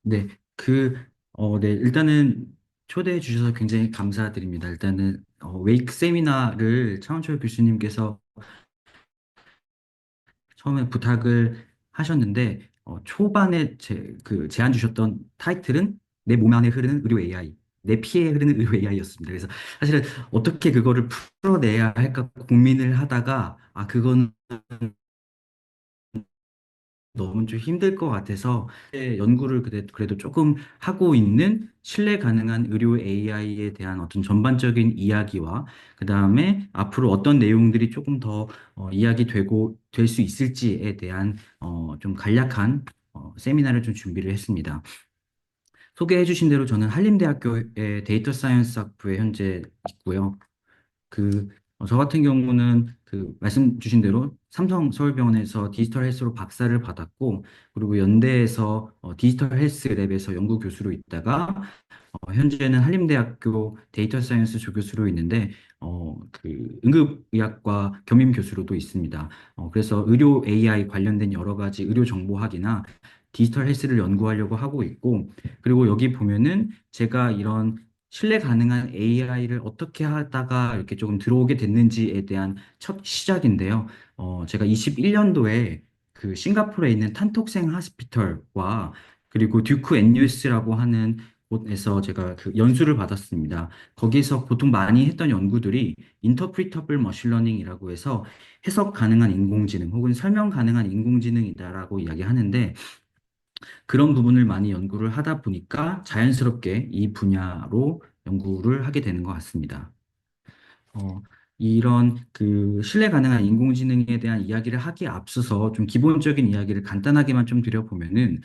네, 그, 네, 일단은 초대해 주셔서 굉장히 감사드립니다. 일단은, 웨이크 세미나를 차원철 교수님께서 처음에 부탁을 하셨는데, 초반에 제안 주셨던 타이틀은 내 몸 안에 흐르는 의료 AI, 내 피에 흐르는 의료 AI였습니다. 그래서 사실은 어떻게 그거를 풀어내야 할까 고민을 하다가, 그건 너무 좀 힘들 것 같아서 연구를 그래도 조금 하고 있는 신뢰 가능한 의료 AI에 대한 어떤 전반적인 이야기와 그 다음에 앞으로 어떤 내용들이 조금 더 이야기 되고 될 수 있을지에 대한 좀 간략한 세미나를 좀 준비를 했습니다. 소개해 주신 대로 저는 한림대학교의 데이터 사이언스 학부에 현재 있고요. 그, 저 같은 경우는 말씀 주신 대로 삼성 서울병원에서 디지털 헬스로 박사를 받았고, 그리고 연대에서 디지털 헬스 랩에서 연구 교수로 있다가, 현재는 한림대학교 데이터 사이언스 조교수로 있는데, 응급의학과 겸임 교수로도 있습니다. 그래서 의료 AI 관련된 여러 가지 의료 정보학이나 디지털 헬스를 연구하려고 하고 있고, 그리고 여기 보면은 제가 이런 신뢰 가능한 AI를 어떻게 하다가 이렇게 조금 들어오게 됐는지에 대한 첫 시작인데요. 제가 21년도에 그 싱가포르에 있는 탄톡생 하스피털과 그리고 듀크 NUS라고 하는 곳에서 제가 그 연수를 받았습니다. 거기서 보통 많이 했던 연구들이 인터프리터블 머신러닝이라고 해서 해석 가능한 인공지능 혹은 설명 가능한 인공지능이다라고 이야기하는데 그런 부분을 많이 연구를 하다 보니까 자연스럽게 이 분야로 연구를 하게 되는 것 같습니다. 어, 이런 신뢰 가능한 인공지능에 대한 이야기를 하기에 앞서서 좀 기본적인 이야기를 간단하게만 좀 드려보면은,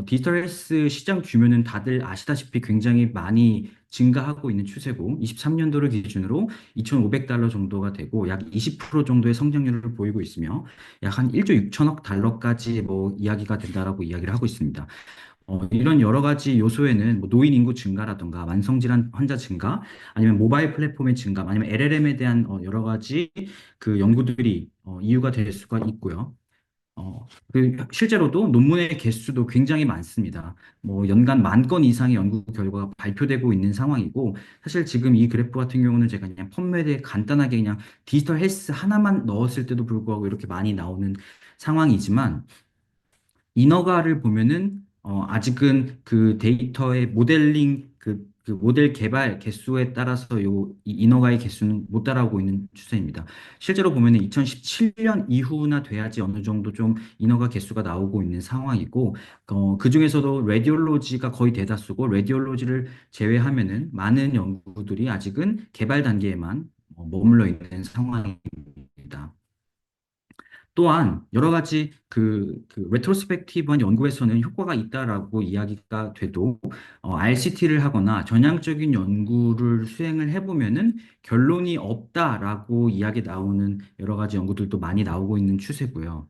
디지털 헬스 시장 규모는 다들 아시다시피 굉장히 많이 증가하고 있는 추세고, 23년도를 기준으로 2,500달러 정도가 되고, 약 20% 정도의 성장률을 보이고 있으며, 약 한 1조 6천억 달러까지 뭐 이야기가 된다라고 이야기를 하고 있습니다. 이런 여러 가지 요소에는 뭐 노인 인구 증가라든가 만성질환 환자 증가 아니면 모바일 플랫폼의 증가 아니면 LLM에 대한 여러 가지 그 연구들이 이유가 될 수가 있고요. 실제로도 논문의 개수도 굉장히 많습니다. 뭐 연간 10,000건 이상의 연구 결과가 발표되고 있는 상황이고 사실 지금 이 그래프 같은 경우는 제가 그냥 펌웨드에 간단하게 그냥 디지털 헬스 하나만 넣었을 때도 불구하고 이렇게 많이 나오는 상황이지만 인허가를 보면은 아직은 그 데이터의 모델링 그 모델 개발 개수에 따라서 이 인허가의 개수는 못 따라오고 있는 추세입니다. 실제로 보면은 2017년 이후나 돼야지 어느 정도 좀 인허가 개수가 나오고 있는 상황이고 그 중에서도 레디올로지가 거의 대다수고 레디올로지를 제외하면은 많은 연구들이 아직은 개발 단계에만 머물러 있는 상황입니다. 또한 여러 가지 레트로스펙티브한 연구에서는 효과가 있다라고 이야기가 돼도 RCT를 하거나 전향적인 연구를 수행을 해보면은 결론이 없다라고 이야기 나오는 여러 가지 연구들도 많이 나오고 있는 추세고요.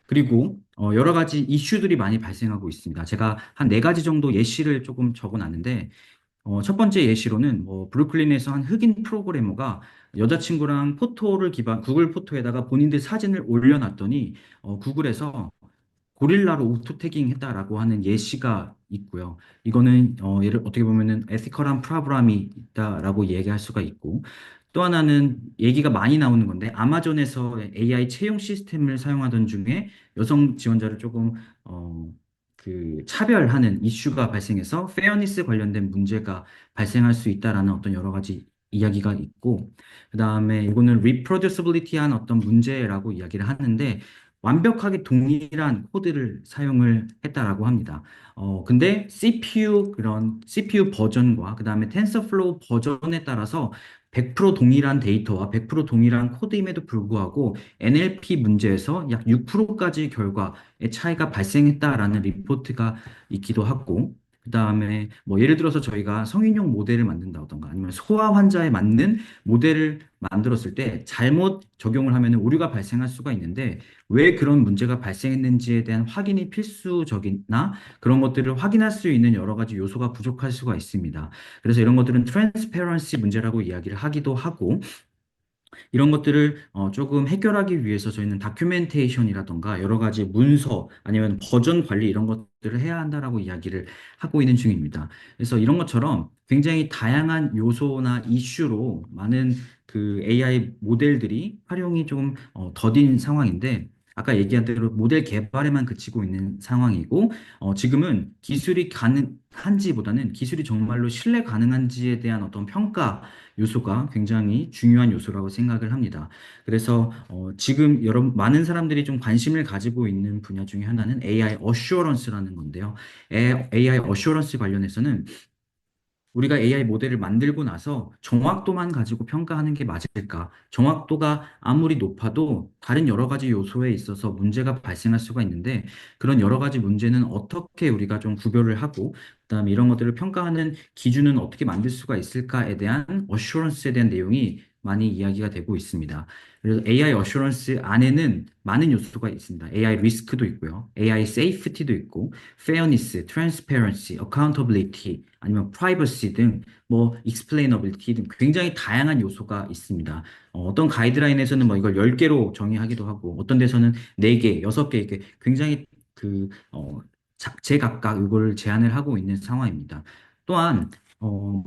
그리고 여러 가지 이슈들이 많이 발생하고 있습니다. 제가 한 네 가지 정도 예시를 조금 적어놨는데 첫 번째 예시로는 뭐 브루클린에서 한 흑인 프로그래머가 여자친구랑 구글 포토에다가 본인들 사진을 올려놨더니 구글에서 고릴라로 오토 태깅 했다라고 하는 예시가 있고요. 이거는 예를 어떻게 보면은 에티컬한 프라브람이 있다라고 얘기할 수가 있고 또 하나는 얘기가 많이 나오는 건데 아마존에서 AI 채용 시스템을 사용하던 중에 여성 지원자를 조금 차별하는 이슈가 발생해서 페어니스 관련된 문제가 발생할 수 있다라는 어떤 여러 가지 이야기가 있고 그다음에 이거는 리프로듀서빌리티한 어떤 문제라고 이야기를 하는데 완벽하게 동일한 코드를 사용을 했다라고 합니다. 근데 CPU 버전과 그다음에 텐서플로우 버전에 따라서 100% 동일한 데이터와 100% 동일한 코드임에도 불구하고 NLP 문제에서 약 6%까지 결과의 차이가 발생했다라는 리포트가 있기도 하고 그다음에 뭐 예를 들어서 저희가 성인용 모델을 만든다던가 아니면 소아 환자에 맞는 모델을 만들었을 때 잘못 적용을 하면 오류가 발생할 수가 있는데 왜 그런 문제가 발생했는지에 대한 확인이 필수적이나 그런 것들을 확인할 수 있는 여러 가지 요소가 부족할 수가 있습니다. 그래서 이런 것들은 트랜스페런시 문제라고 이야기를 하기도 하고 이런 것들을 조금 해결하기 위해서 저희는 다큐멘테이션이라던가 여러 가지 문서 아니면 버전 관리 이런 것들을 해야 한다라고 이야기를 하고 있는 중입니다. 그래서 이런 것처럼 굉장히 다양한 요소나 이슈로 많은 그 AI 모델들이 활용이 좀 더딘 상황인데 아까 얘기한 대로 모델 개발에만 그치고 있는 상황이고 지금은 기술이 가능한지보다는 기술이 정말로 신뢰 가능한지에 대한 어떤 평가 요소가 굉장히 중요한 요소라고 생각을 합니다. 그래서 지금 여러분 많은 사람들이 좀 관심을 가지고 있는 분야 중에 하나는 AI 어슈어런스라는 건데요. AI 어슈어런스 관련해서는 우리가 AI 모델을 만들고 나서 정확도만 가지고 평가하는 게 맞을까? 정확도가 아무리 높아도 다른 여러 가지 요소에 있어서 문제가 발생할 수가 있는데 그런 여러 가지 문제는 어떻게 우리가 좀 구별을 하고 그다음에 이런 것들을 평가하는 기준은 어떻게 만들 수가 있을까에 대한 어슈런스에 대한 내용이 많이 이야기가 되고 있습니다. 그래서 AI 어슈런스 안에는 많은 요소가 있습니다. AI 리스크도 있고요. AI 세이프티도 있고 fairness, transparency, accountability, 아니면 privacy 등 뭐 explainability 등 굉장히 다양한 요소가 있습니다. 떤 가이드라인에서는 뭐 이걸 10개로 정의하기도 하고 어떤 데서는 4개, 6개 이렇게 굉장히 그 제각각 이걸 제안을 하고 있는 상황입니다. 또한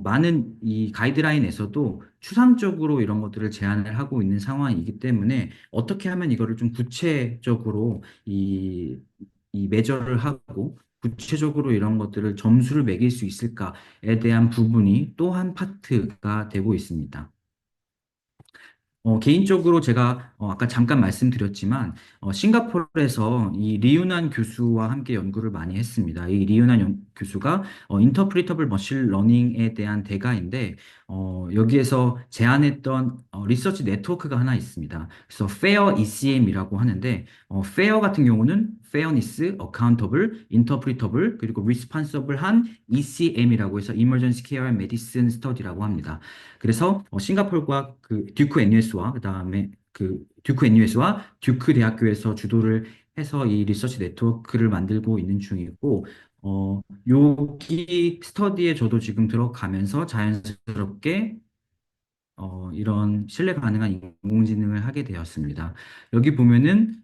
많은 이 가이드라인에서도 추상적으로 이런 것들을 제안을 하고 있는 상황이기 때문에 어떻게 하면 이거를 좀 구체적으로 이 매저를 하고 구체적으로 이런 것들을 점수를 매길 수 있을까에 대한 부분이 또 한 파트가 되고 있습니다. 개인적으로 제가 아까 잠깐 말씀드렸지만 싱가포르에서 이 리유난 교수와 함께 연구를 많이 했습니다. 이 리유난 교수가 인터프리터블 머신 러닝에 대한 대가인데 여기에서 제안했던 리서치 네트워크가 하나 있습니다. 그래서 FAIR ECM이라고 하는데 FAIR 같은 경우는 Fairness, Accountable, Interpretable 그리고 Responsible한 ECM이라고 해서 Emergency Care and Medicine Study라고 합니다. 그래서 싱가포르과 그 듀크 NUS와 그다음에 그 듀크 NUS와 듀크 대학교에서 주도를 해서 이 리서치 네트워크를 만들고 있는 중이고 여기 스터디에 저도 지금 들어가면서 자연스럽게 이런 신뢰 가능한 인공지능을 하게 되었습니다. 여기 보면은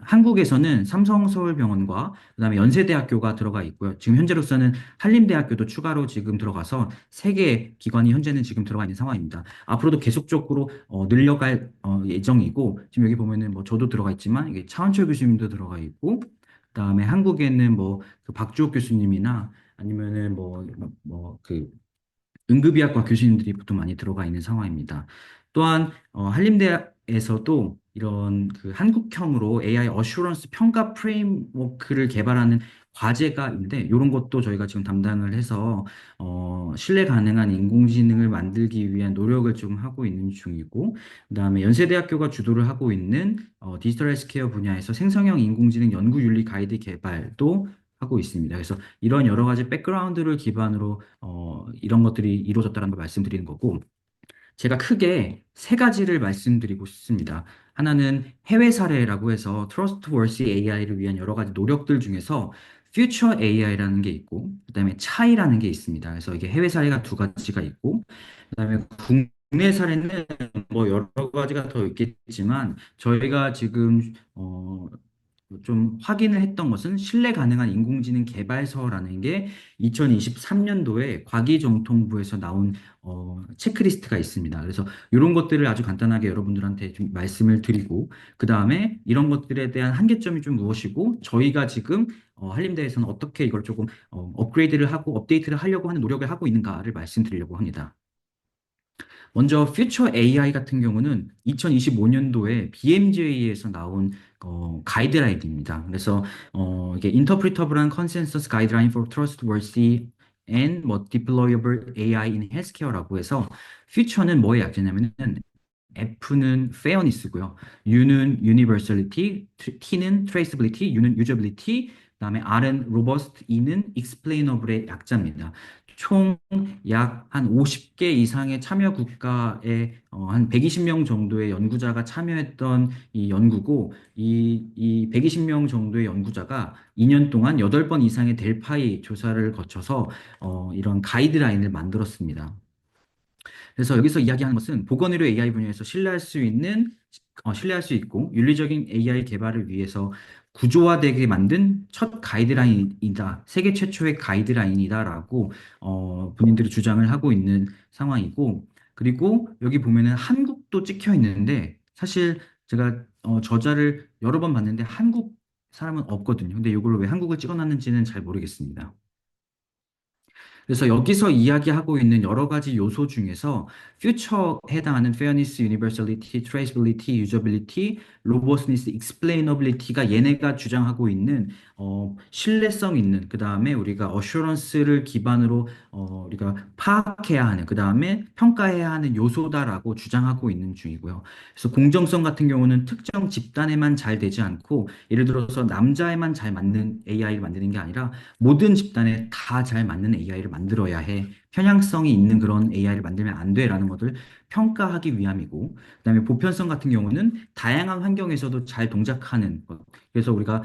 한국에서는 삼성서울병원과 그다음에 연세대학교가 들어가 있고요. 지금 현재로서는 한림대학교도 추가로 지금 들어가서 세 개 기관이 현재는 지금 들어가 있는 상황입니다. 앞으로도 계속적으로 늘려갈 예정이고 지금 여기 보면은 뭐 저도 들어가 있지만 이게 차원철 교수님도 들어가 있고 그다음에 한국에는 뭐그 박주옥 교수님이나 아니면은 뭐그 응급의학과 교수님들이 보통 많이 들어가 있는 상황입니다. 또한 한림대에서도 이런 그 한국형으로 AI 어슈런스 평가 프레임워크를 개발하는 과제가 있는데 이런 것도 저희가 지금 담당을 해서 신뢰 가능한 인공지능을 만들기 위한 노력을 좀 하고 있는 중이고 그다음에 연세대학교가 주도를 하고 있는 디지털 헬스케어 분야에서 생성형 인공지능 연구 윤리 가이드 개발도 하고 있습니다. 그래서 이런 여러 가지 백그라운드를 기반으로 이런 것들이 이루어졌다는 걸 말씀드리는 거고, 제가 크게 세 가지를 말씀드리고 싶습니다. 하나는 해외 사례라고 해서 Trustworthy AI를 위한 여러 가지 노력들 중에서 Future AI라는 게 있고, 그다음에 차이라는 게 있습니다. 그래서 이게 해외 사례가 두 가지가 있고, 그다음에 국내 사례는 뭐 여러 가지가 더 있겠지만 저희가 지금 좀 확인을 했던 것은 신뢰 가능한 인공지능 개발서라는 게 2023년도에 과기정통부에서 나온 체크리스트가 있습니다. 그래서 이런 것들을 아주 간단하게 여러분들한테 좀 말씀을 드리고 그 다음에 이런 것들에 대한 한계점이 좀 무엇이고 저희가 지금 한림대에서는 어떻게 이걸 조금 업그레이드를 하고 업데이트를 하려고 하는 노력을 하고 있는가를 말씀드리려고 합니다. 먼저 퓨처 AI 같은 경우는 2025년도에 BMJ에서 나온 가이드라인입니다. 그래서 이게 Interpretable한 Consensus Guideline for Trustworthy and 뭐 Deployable AI in Healthcare라고 해서 퓨처는 뭐의 약자냐면은 F는 fairness고요. U는 universality, T는 traceability, U는 usability, 그다음에 R은 robust, E는 explainable의 약자입니다. 총 약 한 50개 이상의 참여 국가에 한 120명 정도의 연구자가 참여했던 이 연구고 이 120명 정도의 연구자가 2년 동안 8번 이상의 델파이 조사를 거쳐서 이런 가이드라인을 만들었습니다. 그래서 여기서 이야기하는 것은 보건의료 AI 분야에서 신뢰할 수 있고 윤리적인 AI 개발을 위해서 구조화되게 만든 첫 가이드라인이다. 세계 최초의 가이드라인이다라고 본인들이 주장을 하고 있는 상황이고, 그리고 여기 보면은 한국도 찍혀 있는데 사실 제가 저자를 여러 번 봤는데 한국 사람은 없거든요. 근데 이걸로 왜 한국을 찍어놨는지는 잘 모르겠습니다. 그래서 여기서 이야기하고 있는 여러 가지 요소 중에서 퓨처에 해당하는 fairness, universality, traceability, usability, robustness, explainability가 얘네가 주장하고 있는 신뢰성 있는, 그 다음에 우리가 assurance를 기반으로 우리가 파악해야 하는, 그 다음에 평가해야 하는 요소다라고 주장하고 있는 중이고요. 그래서 공정성 같은 경우는 특정 집단에만 잘 되지 않고, 예를 들어서 남자에만 잘 맞는 AI를 만드는 게 아니라 모든 집단에 다 잘 맞는 AI를 만들어야 해. 편향성이 있는 그런 AI를 만들면 안 돼라는 것을 평가하기 위함이고, 그다음에 보편성 같은 경우는 다양한 환경에서도 잘 동작하는 것. 그래서 우리가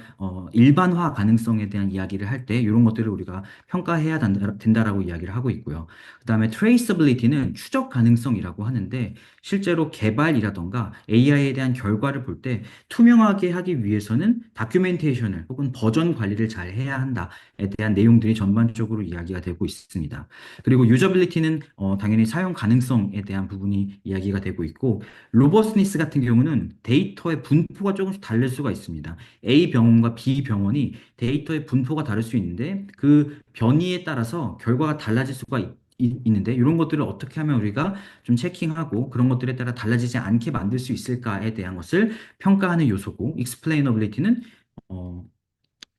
일반화 가능성에 대한 이야기를 할 때 이런 것들을 우리가 평가해야 된다라고 이야기를 하고 있고요. 그다음에 traceability는 추적 가능성이라고 하는데 실제로 개발이라던가 AI에 대한 결과를 볼 때 투명하게 하기 위해서는 다큐멘테이션을 혹은 버전 관리를 잘 해야 한다. 에 대한 내용들이 전반적으로 이야기가 되고 있습니다. 그리고 유저빌리티는 당연히 사용 가능성에 대한 부분이 이야기가 되고 있고, 로버스니스 같은 경우는 데이터의 분포가 조금씩 다를 수가 있습니다. A 병원과 B 병원이 데이터의 분포가 다를 수 있는데 그 변이에 따라서 결과가 달라질 수가 있는데 이런 것들을 어떻게 하면 우리가 좀 체킹하고 그런 것들에 따라 달라지지 않게 만들 수 있을까에 대한 것을 평가하는 요소고, explainability는 어,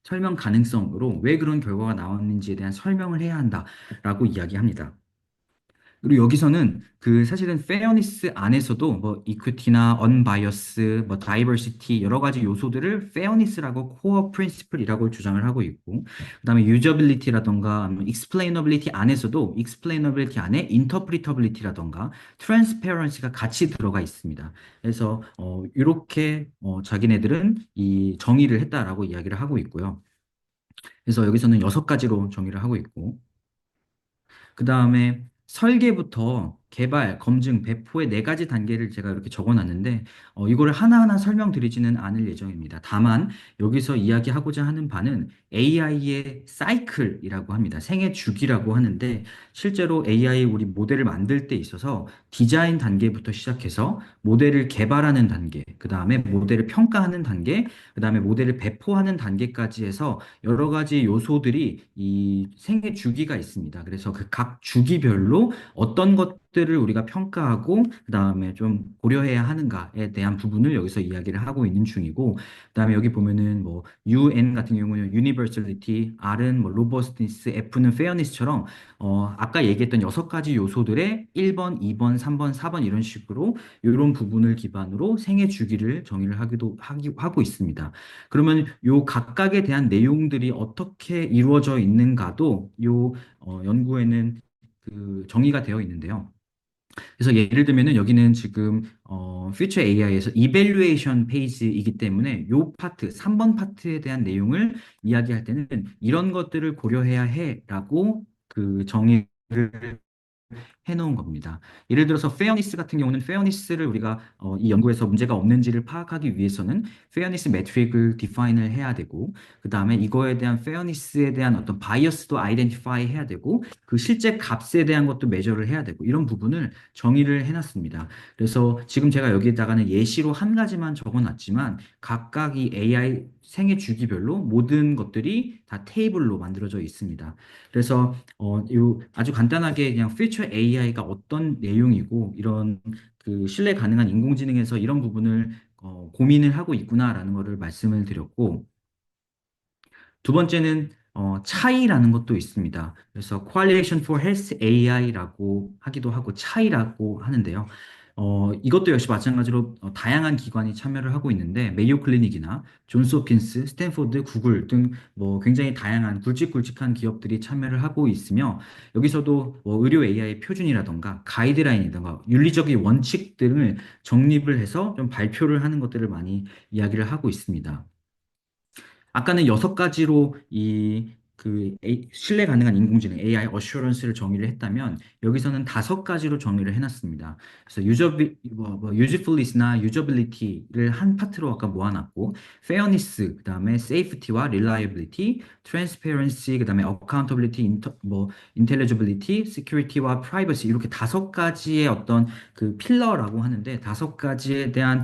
설명 가능성으로 왜 그런 결과가 나왔는지에 대한 설명을 해야 한다라고 이야기합니다. 그리고 여기서는 그 사실은 페어니스 안에서도 뭐 이퀴티나 언바이어스, 뭐 다이버시티 여러 가지 요소들을 페어니스라고 코어 프린시플이라고 주장을 하고 있고, 그다음에 유저빌리티라던가 익스플레이너빌리티 안에서도 익스플레이너빌리티 안에 인터프리터빌리티라던가 트랜스페런시가 같이 들어가 있습니다. 그래서 이렇게 자기네들은 이 정의를 했다라고 이야기를 하고 있고요. 그래서 여기서는 6가지로 정의를 하고 있고, 그 다음에 설계부터 개발, 검증, 배포의 4가지 단계를 제가 이렇게 적어놨는데, 이거를 하나하나 설명드리지는 않을 예정입니다. 다만, 여기서 이야기하고자 하는 바는 AI의 사이클이라고 합니다. 생애 주기라고 하는데, 실제로 AI 우리 모델을 만들 때 있어서 디자인 단계부터 시작해서 모델을 개발하는 단계, 그 다음에 모델을 평가하는 단계, 그 다음에 모델을 배포하는 단계까지 해서 여러 가지 요소들이 이 생애 주기가 있습니다. 그래서 그 각 주기별로 어떤 것들을 우리가 평가하고 그다음에 좀 고려해야 하는가에 대한 부분을 여기서 이야기를 하고 있는 중이고, 그다음에 여기 보면은 뭐 UN 같은 경우는 universality, R은 뭐 robustness, F는 fairness처럼 아까 얘기했던 6가지 요소들의 1번, 2번, 3번, 4번 이런 식으로 이런 부분을 기반으로 생애 주기를 정의를 하고 있습니다. 그러면 요 각각에 대한 내용들이 어떻게 이루어져 있는가도 요 연구에는 그 정의가 되어 있는데요. 그래서 예를 들면은 여기는 지금 퓨처 AI에서 이벨루에이션 페이지이기 때문에 요 파트, 3번 파트에 대한 내용을 이야기할 때는 이런 것들을 고려해야 해라고 그 정의를 해놓은 겁니다. 예를 들어서 페어니스 같은 경우는 페어니스를 우리가 이 연구에서 문제가 없는지를 파악하기 위해서는 페어니스 매트릭을 디파인을 해야 되고, 그 다음에 이거에 대한 페어니스에 대한 어떤 바이어스도 아이덴티파이 해야 되고, 그 실제 값에 대한 것도 매저를 해야 되고, 이런 부분을 정의를 해놨습니다. 그래서 지금 제가 여기에다가는 예시로 한 가지만 적어놨지만 각각 이 AI 생애 주기별로 모든 것들이 다 테이블로 만들어져 있습니다. 그래서 요 아주 간단하게 그냥 퓨처 AI가 어떤 내용이고 이런 그 신뢰 가능한 인공지능에서 이런 부분을 고민을 하고 있구나라는 것을 말씀을 드렸고, 두 번째는 차이라는 것도 있습니다. 그래서 Coalition for Health AI라고 하기도 하고 차이라고 하는데요. 이것도 역시 마찬가지로 다양한 기관이 참여를 하고 있는데 메이오 클리닉이나 존스 홉킨스, 스탠포드, 구글 등 뭐 굉장히 다양한 굵직굵직한 기업들이 참여를 하고 있으며, 여기서도 뭐 의료 AI 표준이라던가 가이드라인이던가 윤리적인 원칙 등을 정립을 해서 좀 발표를 하는 것들을 많이 이야기를 하고 있습니다. 아까는 6가지로 이 신뢰 가능한 인공지능 AI 어슈런스를 정의를 했다면 여기서는 5가지로 정의를 해놨습니다. 그래서 유즈풀리스나 유저빌리티를 한 파트로 아까 모아놨고, 페어니스, 그다음에 세이프티와 릴라이어빌리티, 트랜스페런시, 그다음에 어카운터빌리티, 인텔리지빌리티, 시큐리티와 프라이버시, 이렇게 5가지의 어떤 그 필러라고 하는데, 5가지에 대한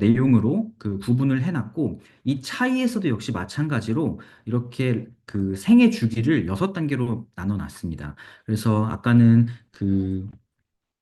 내용으로 그 구분을 해놨고, 이 차이에서도 역시 마찬가지로 이렇게 그 생애 주기를 6단계로 나눠 놨습니다. 그래서 아까는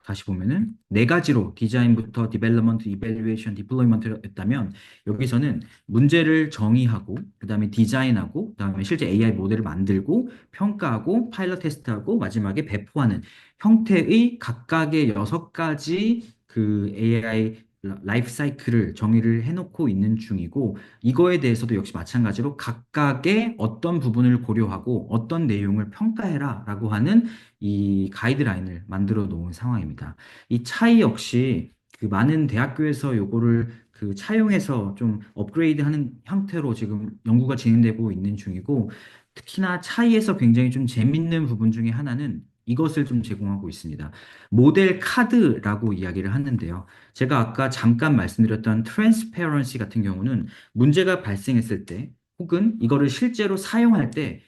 다시 보면은 4가지로 디자인부터 디벨롭먼트, 이밸루에이션, 디플로이먼트였다면 여기서는 문제를 정의하고 그다음에 디자인하고 그다음에 실제 AI 모델을 만들고 평가하고 파일럿 테스트하고 마지막에 배포하는 형태의 각각의 6가지 그 AI 라이프 사이클을 정의를 해놓고 있는 중이고, 이거에 대해서도 역시 마찬가지로 각각의 어떤 부분을 고려하고 어떤 내용을 평가해라 라고 하는 이 가이드라인을 만들어 놓은 상황입니다. 이 차이 역시 그 많은 대학교에서 요거를 차용해서 좀 업그레이드하는 형태로 지금 연구가 진행되고 있는 중이고, 특히나 차이에서 굉장히 좀 재밌는 부분 중에 하나는 이것을 좀 제공하고 있습니다. 모델 카드라고 이야기를 하는데요. 제가 아까 잠깐 말씀드렸던 트랜스페런시 같은 경우는 문제가 발생했을 때 혹은 이거를 실제로 사용할 때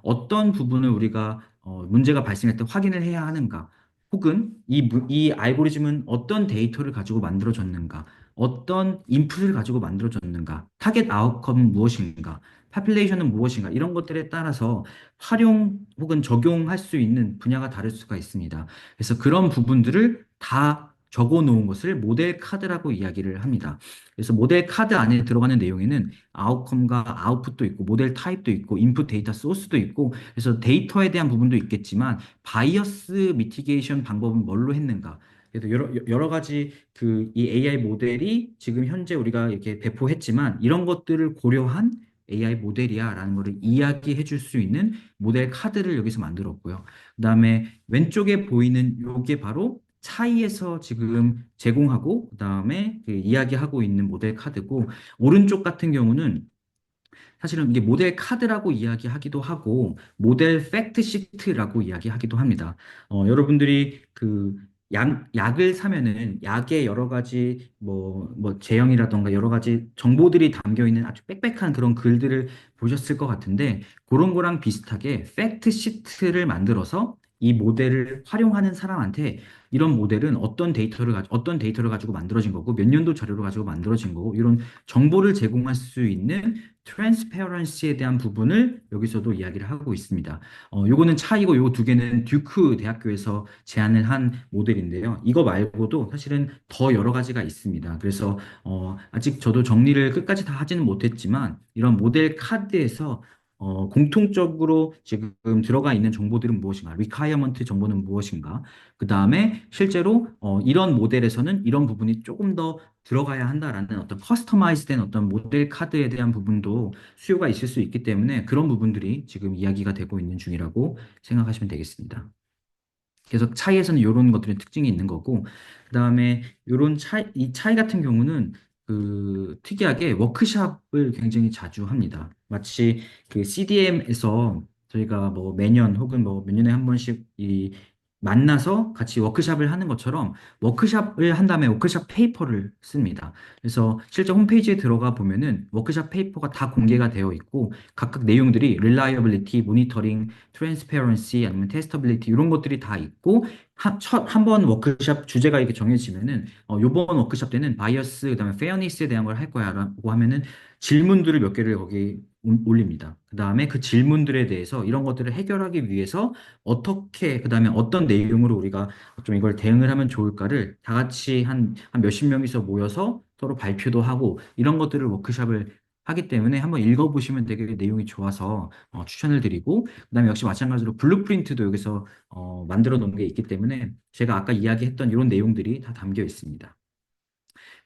어떤 부분을 우리가 문제가 발생할 때 확인을 해야 하는가, 혹은 이 알고리즘은 어떤 데이터를 가지고 만들어졌는가, 어떤 인풋을 가지고 만들어졌는가, 타겟 아웃컴은 무엇인가, 파퓰레이션은 무엇인가, 이런 것들에 따라서 활용 혹은 적용할 수 있는 분야가 다를 수가 있습니다. 그래서 그런 부분들을 다 적어 놓은 것을 모델 카드라고 이야기를 합니다. 그래서 모델 카드 안에 들어가는 내용에는 아웃컴과 아웃풋도 있고 모델 타입도 있고 인풋 데이터 소스도 있고, 그래서 데이터에 대한 부분도 있겠지만 바이어스 미티게이션 방법은 뭘로 했는가, 그래서 여러 가지 이 AI 모델이 지금 현재 우리가 이렇게 배포했지만 이런 것들을 고려한 AI 모델이야라는 것을 이야기해 줄 수 있는 모델 카드를 여기서 만들었고요. 그다음에 왼쪽에 보이는 요게 바로 차이에서 지금 제공하고 그다음에 이야기하고 있는 모델 카드고, 오른쪽 같은 경우는 사실은 이게 모델 카드라고 이야기하기도 하고 모델 팩트 시트라고 이야기하기도 합니다. 여러분들이 약을 사면은 약에 여러 가지 제형이라던가 여러 가지 정보들이 담겨 있는 아주 빽빽한 그런 글들을 보셨을 것 같은데, 그런 거랑 비슷하게 팩트 시트를 만들어서 이 모델을 활용하는 사람한테 이런 모델은 어떤 데이터를 가지고 만들어진 거고 몇 년도 자료를 가지고 만들어진 거고 이런 정보를 제공할 수 있는 트랜스페런시에 대한 부분을 여기서도 이야기를 하고 있습니다. 요거는 차이고 요거 2개는 듀크 대학교에서 제안을 한 모델인데요. 이거 말고도 사실은 더 여러 가지가 있습니다. 그래서 아직 저도 정리를 끝까지 다 하지는 못했지만 이런 모델 카드에서 공통적으로 지금 들어가 있는 정보들은 무엇인가, requirement 정보는 무엇인가, 그 다음에 실제로 이런 모델에서는 이런 부분이 조금 더 들어가야 한다라는 어떤 커스터마이즈된 어떤 모델 카드에 대한 부분도 수요가 있을 수 있기 때문에 그런 부분들이 지금 이야기가 되고 있는 중이라고 생각하시면 되겠습니다. 그래서 차이에서는 이런 것들의 특징이 있는 거고, 그다음에 이 차이 같은 경우는 특이하게 워크샵을 굉장히 자주 합니다. 마치 CDM에서 저희가 뭐 매년 혹은 뭐 몇 년에 한 번씩 만나서 같이 워크샵을 하는 것처럼 워크샵을 한 다음에 워크샵 페이퍼를 씁니다. 그래서 실제 홈페이지에 들어가 보면은 워크샵 페이퍼가 다 공개가 되어 있고 각각 내용들이 reliability, monitoring, transparency 아니면 testability 이런 것들이 다 있고, 한 번 워크샵 주제가 이렇게 정해지면은 요번 워크샵 때는 바이어스 그다음에 페어니스에 대한 걸 할 거야라고 하면은 질문들을 몇 개를 거기 올립니다. 그다음에 그 질문들에 대해서 이런 것들을 해결하기 위해서 어떻게 그다음에 어떤 내용으로 우리가 좀 이걸 대응을 하면 좋을까를 다 같이 한 몇십 명이서 모여서 서로 발표도 하고 이런 것들을 워크샵을 하기 때문에 한번 읽어보시면 되게 내용이 좋아서 추천을 드리고, 그다음에 역시 마찬가지로 블루프린트도 여기서 만들어 놓은 게 있기 때문에 제가 아까 이야기했던 이런 내용들이 다 담겨 있습니다.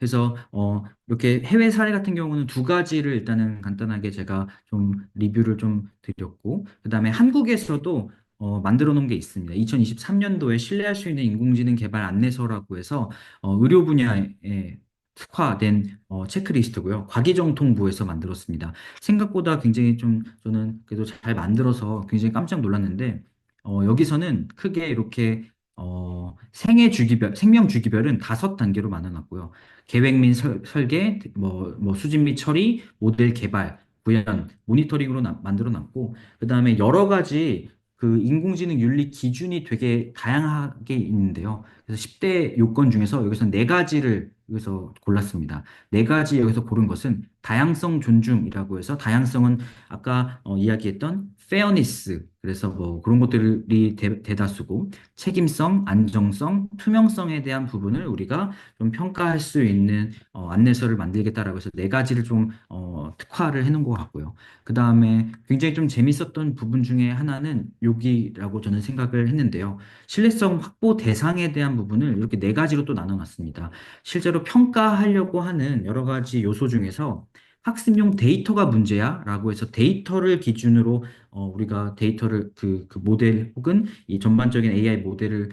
그래서 이렇게 해외 사례 같은 경우는 2가지를 일단은 간단하게 제가 좀 리뷰를 좀 드렸고, 그다음에 한국에서도 만들어 놓은 게 있습니다. 2023년도에 신뢰할 수 있는 인공지능 개발 안내서라고 해서 의료 분야에 특화된 체크리스트고요. 과기정통부에서 만들었습니다. 생각보다 굉장히 좀 저는 그래도 잘 만들어서 굉장히 깜짝 놀랐는데 여기서는 크게 이렇게 생애 주기별, 생명 주기별은 5단계로 나눠놨고요. 계획 및 설계, 뭐 수집 및 처리, 모델 개발, 구현, 모니터링으로 만들어 놨고, 그 다음에 여러 가지 그 인공지능 윤리 기준이 되게 다양하게 있는데요. 그래서 10대 요건 중에서 여기서 네 가지를 여기서 골랐습니다. 네 가지 여기서 고른 것은 다양성 존중이라고 해서 다양성은 아까 이야기했던 fairness, 그래서 뭐 그런 것들이 대다수고 책임성, 안정성, 투명성에 대한 부분을 우리가 좀 평가할 수 있는 안내서를 만들겠다라고 해서 네 가지를 좀 특화를 해놓은 것 같고요. 그 다음에 굉장히 좀 재밌었던 부분 중에 하나는 여기라고 저는 생각을 했는데요. 신뢰성 확보 대상에 대한 부분을 이렇게 네 가지로 또 나눠놨습니다. 실제로 평가하려고 하는 여러 가지 요소 중에서 학습용 데이터가 문제야? 라고 해서 데이터를 기준으로 우리가 데이터를 그 모델 혹은 이 전반적인 AI 모델을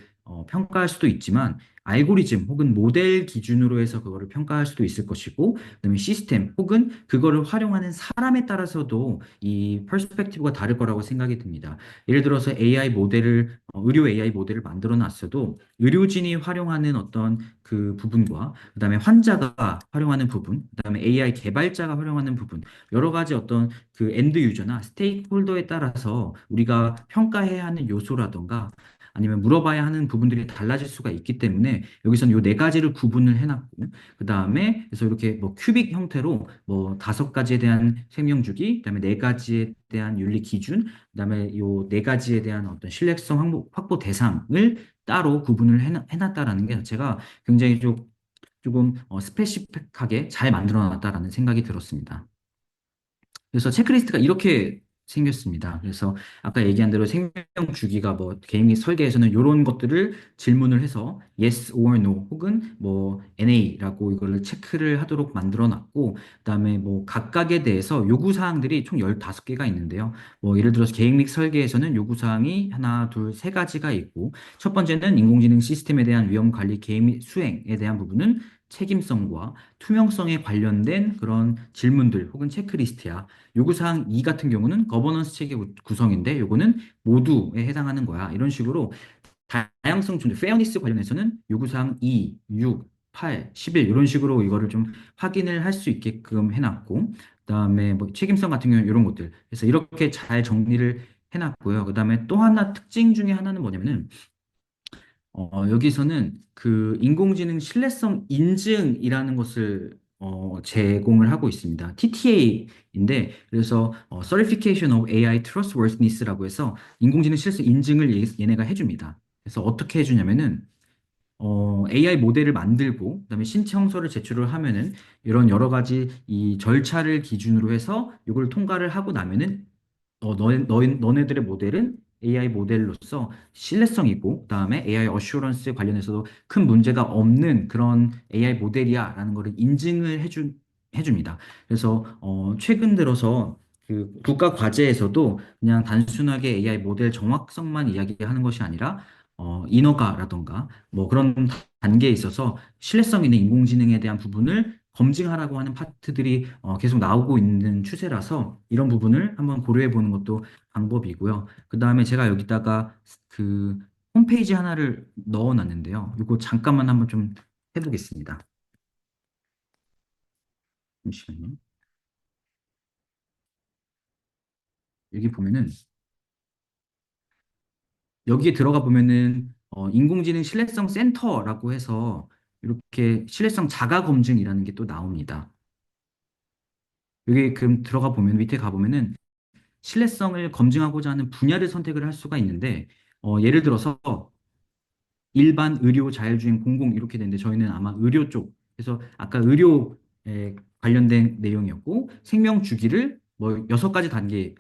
평가할 수도 있지만 알고리즘 혹은 모델 기준으로 해서 그거를 평가할 수도 있을 것이고 그다음에 시스템 혹은 그거를 활용하는 사람에 따라서도 이 퍼스펙티브가 다를 거라고 생각이 듭니다. 예를 들어서 AI 모델을 의료 AI 모델을 만들어 놨어도 의료진이 활용하는 어떤 그 부분과 그다음에 환자가 활용하는 부분, 그다음에 AI 개발자가 활용하는 부분, 여러 가지 어떤 그 엔드 유저나 스테이크 홀더에 따라서 우리가 평가해야 하는 요소라던가 아니면 물어봐야 하는 부분들이 달라질 수가 있기 때문에 여기서는 요 네 가지를 구분을 해놨고 그 다음에 그래서 이렇게 뭐 큐빅 형태로 뭐 5가지에 대한 생명주기, 그다음에 4가지에 대한 윤리 기준, 그다음에 요 4가지에 대한 어떤 신뢰성 확보 대상을 따로 구분을 해놨다라는 게 제가 굉장히 조금 스페시픽하게 잘 만들어 놨다라는 생각이 들었습니다. 그래서 체크리스트가 이렇게 생겼습니다. 그래서 아까 얘기한 대로 생명 주기가 뭐 개인이 설계에서는 이런 것들을 질문을 해서 yes or no 혹은 뭐 NA라고 이거를 체크를 하도록 만들어 놨고 그다음에 뭐 각각에 대해서 요구 사항들이 총 15개가 있는데요. 뭐 예를 들어서 계획 및 설계에서는 요구 사항이 하나, 둘, 세 가지가 있고 첫 번째는 인공지능 시스템에 대한 위험 관리 계획 및 수행에 대한 부분은 책임성과 투명성에 관련된 그런 질문들 혹은 체크리스트야. 요구사항 2 같은 경우는 거버넌스 체계 구성인데 요거는 모두에 해당하는 거야. 이런 식으로 다양성 존중, 페어니스 관련해서는 요구사항 2, 6, 8, 11 이런 식으로 이거를 좀 확인을 할 수 있게끔 해놨고 그다음에 뭐 책임성 같은 경우는 이런 것들. 그래서 이렇게 잘 정리를 해놨고요. 그다음에 또 하나 특징 중에 하나는 뭐냐면은 여기서는 그 인공지능 신뢰성 인증이라는 것을 제공을 하고 있습니다. TTA인데 그래서 Certification of AI Trustworthiness라고 해서 인공지능 신뢰성 인증을 얘네가 해줍니다. 그래서 어떻게 해주냐면은 AI 모델을 만들고 그다음에 신청서를 제출을 하면은 이런 여러 가지 이 절차를 기준으로 해서 이걸 통과를 하고 나면은 너네들의 모델은 AI 모델로서 신뢰성이고, 그다음에 AI 어슈런스 관련해서도 큰 문제가 없는 그런 AI 모델이야라는 거를 인증을 해줍니다. 그래서 최근 들어서 그 국가 과제에서도 그냥 단순하게 AI 모델 정확성만 이야기하는 것이 아니라 인허가라던가 뭐 그런 단계에 있어서 신뢰성 있는 인공지능에 대한 부분을 검증하라고 하는 파트들이 계속 나오고 있는 추세라서 이런 부분을 한번 고려해 보는 것도 방법이고요. 그 다음에 제가 여기다가 그 홈페이지 하나를 넣어 놨는데요. 이거 잠깐만 한번 좀 해보겠습니다. 잠시만요. 여기 보면은 여기에 들어가 보면은 인공지능 신뢰성 센터라고 해서 이렇게 신뢰성 자가 검증이라는 게 또 나옵니다. 여기 그럼 들어가 보면 밑에 가 보면은 신뢰성을 검증하고자 하는 분야를 선택을 할 수가 있는데 예를 들어서 일반 의료 자율주행 공공 이렇게 되는데 저희는 아마 의료 쪽 그래서 아까 의료에 관련된 내용이었고 생명 주기를 뭐 6가지 단계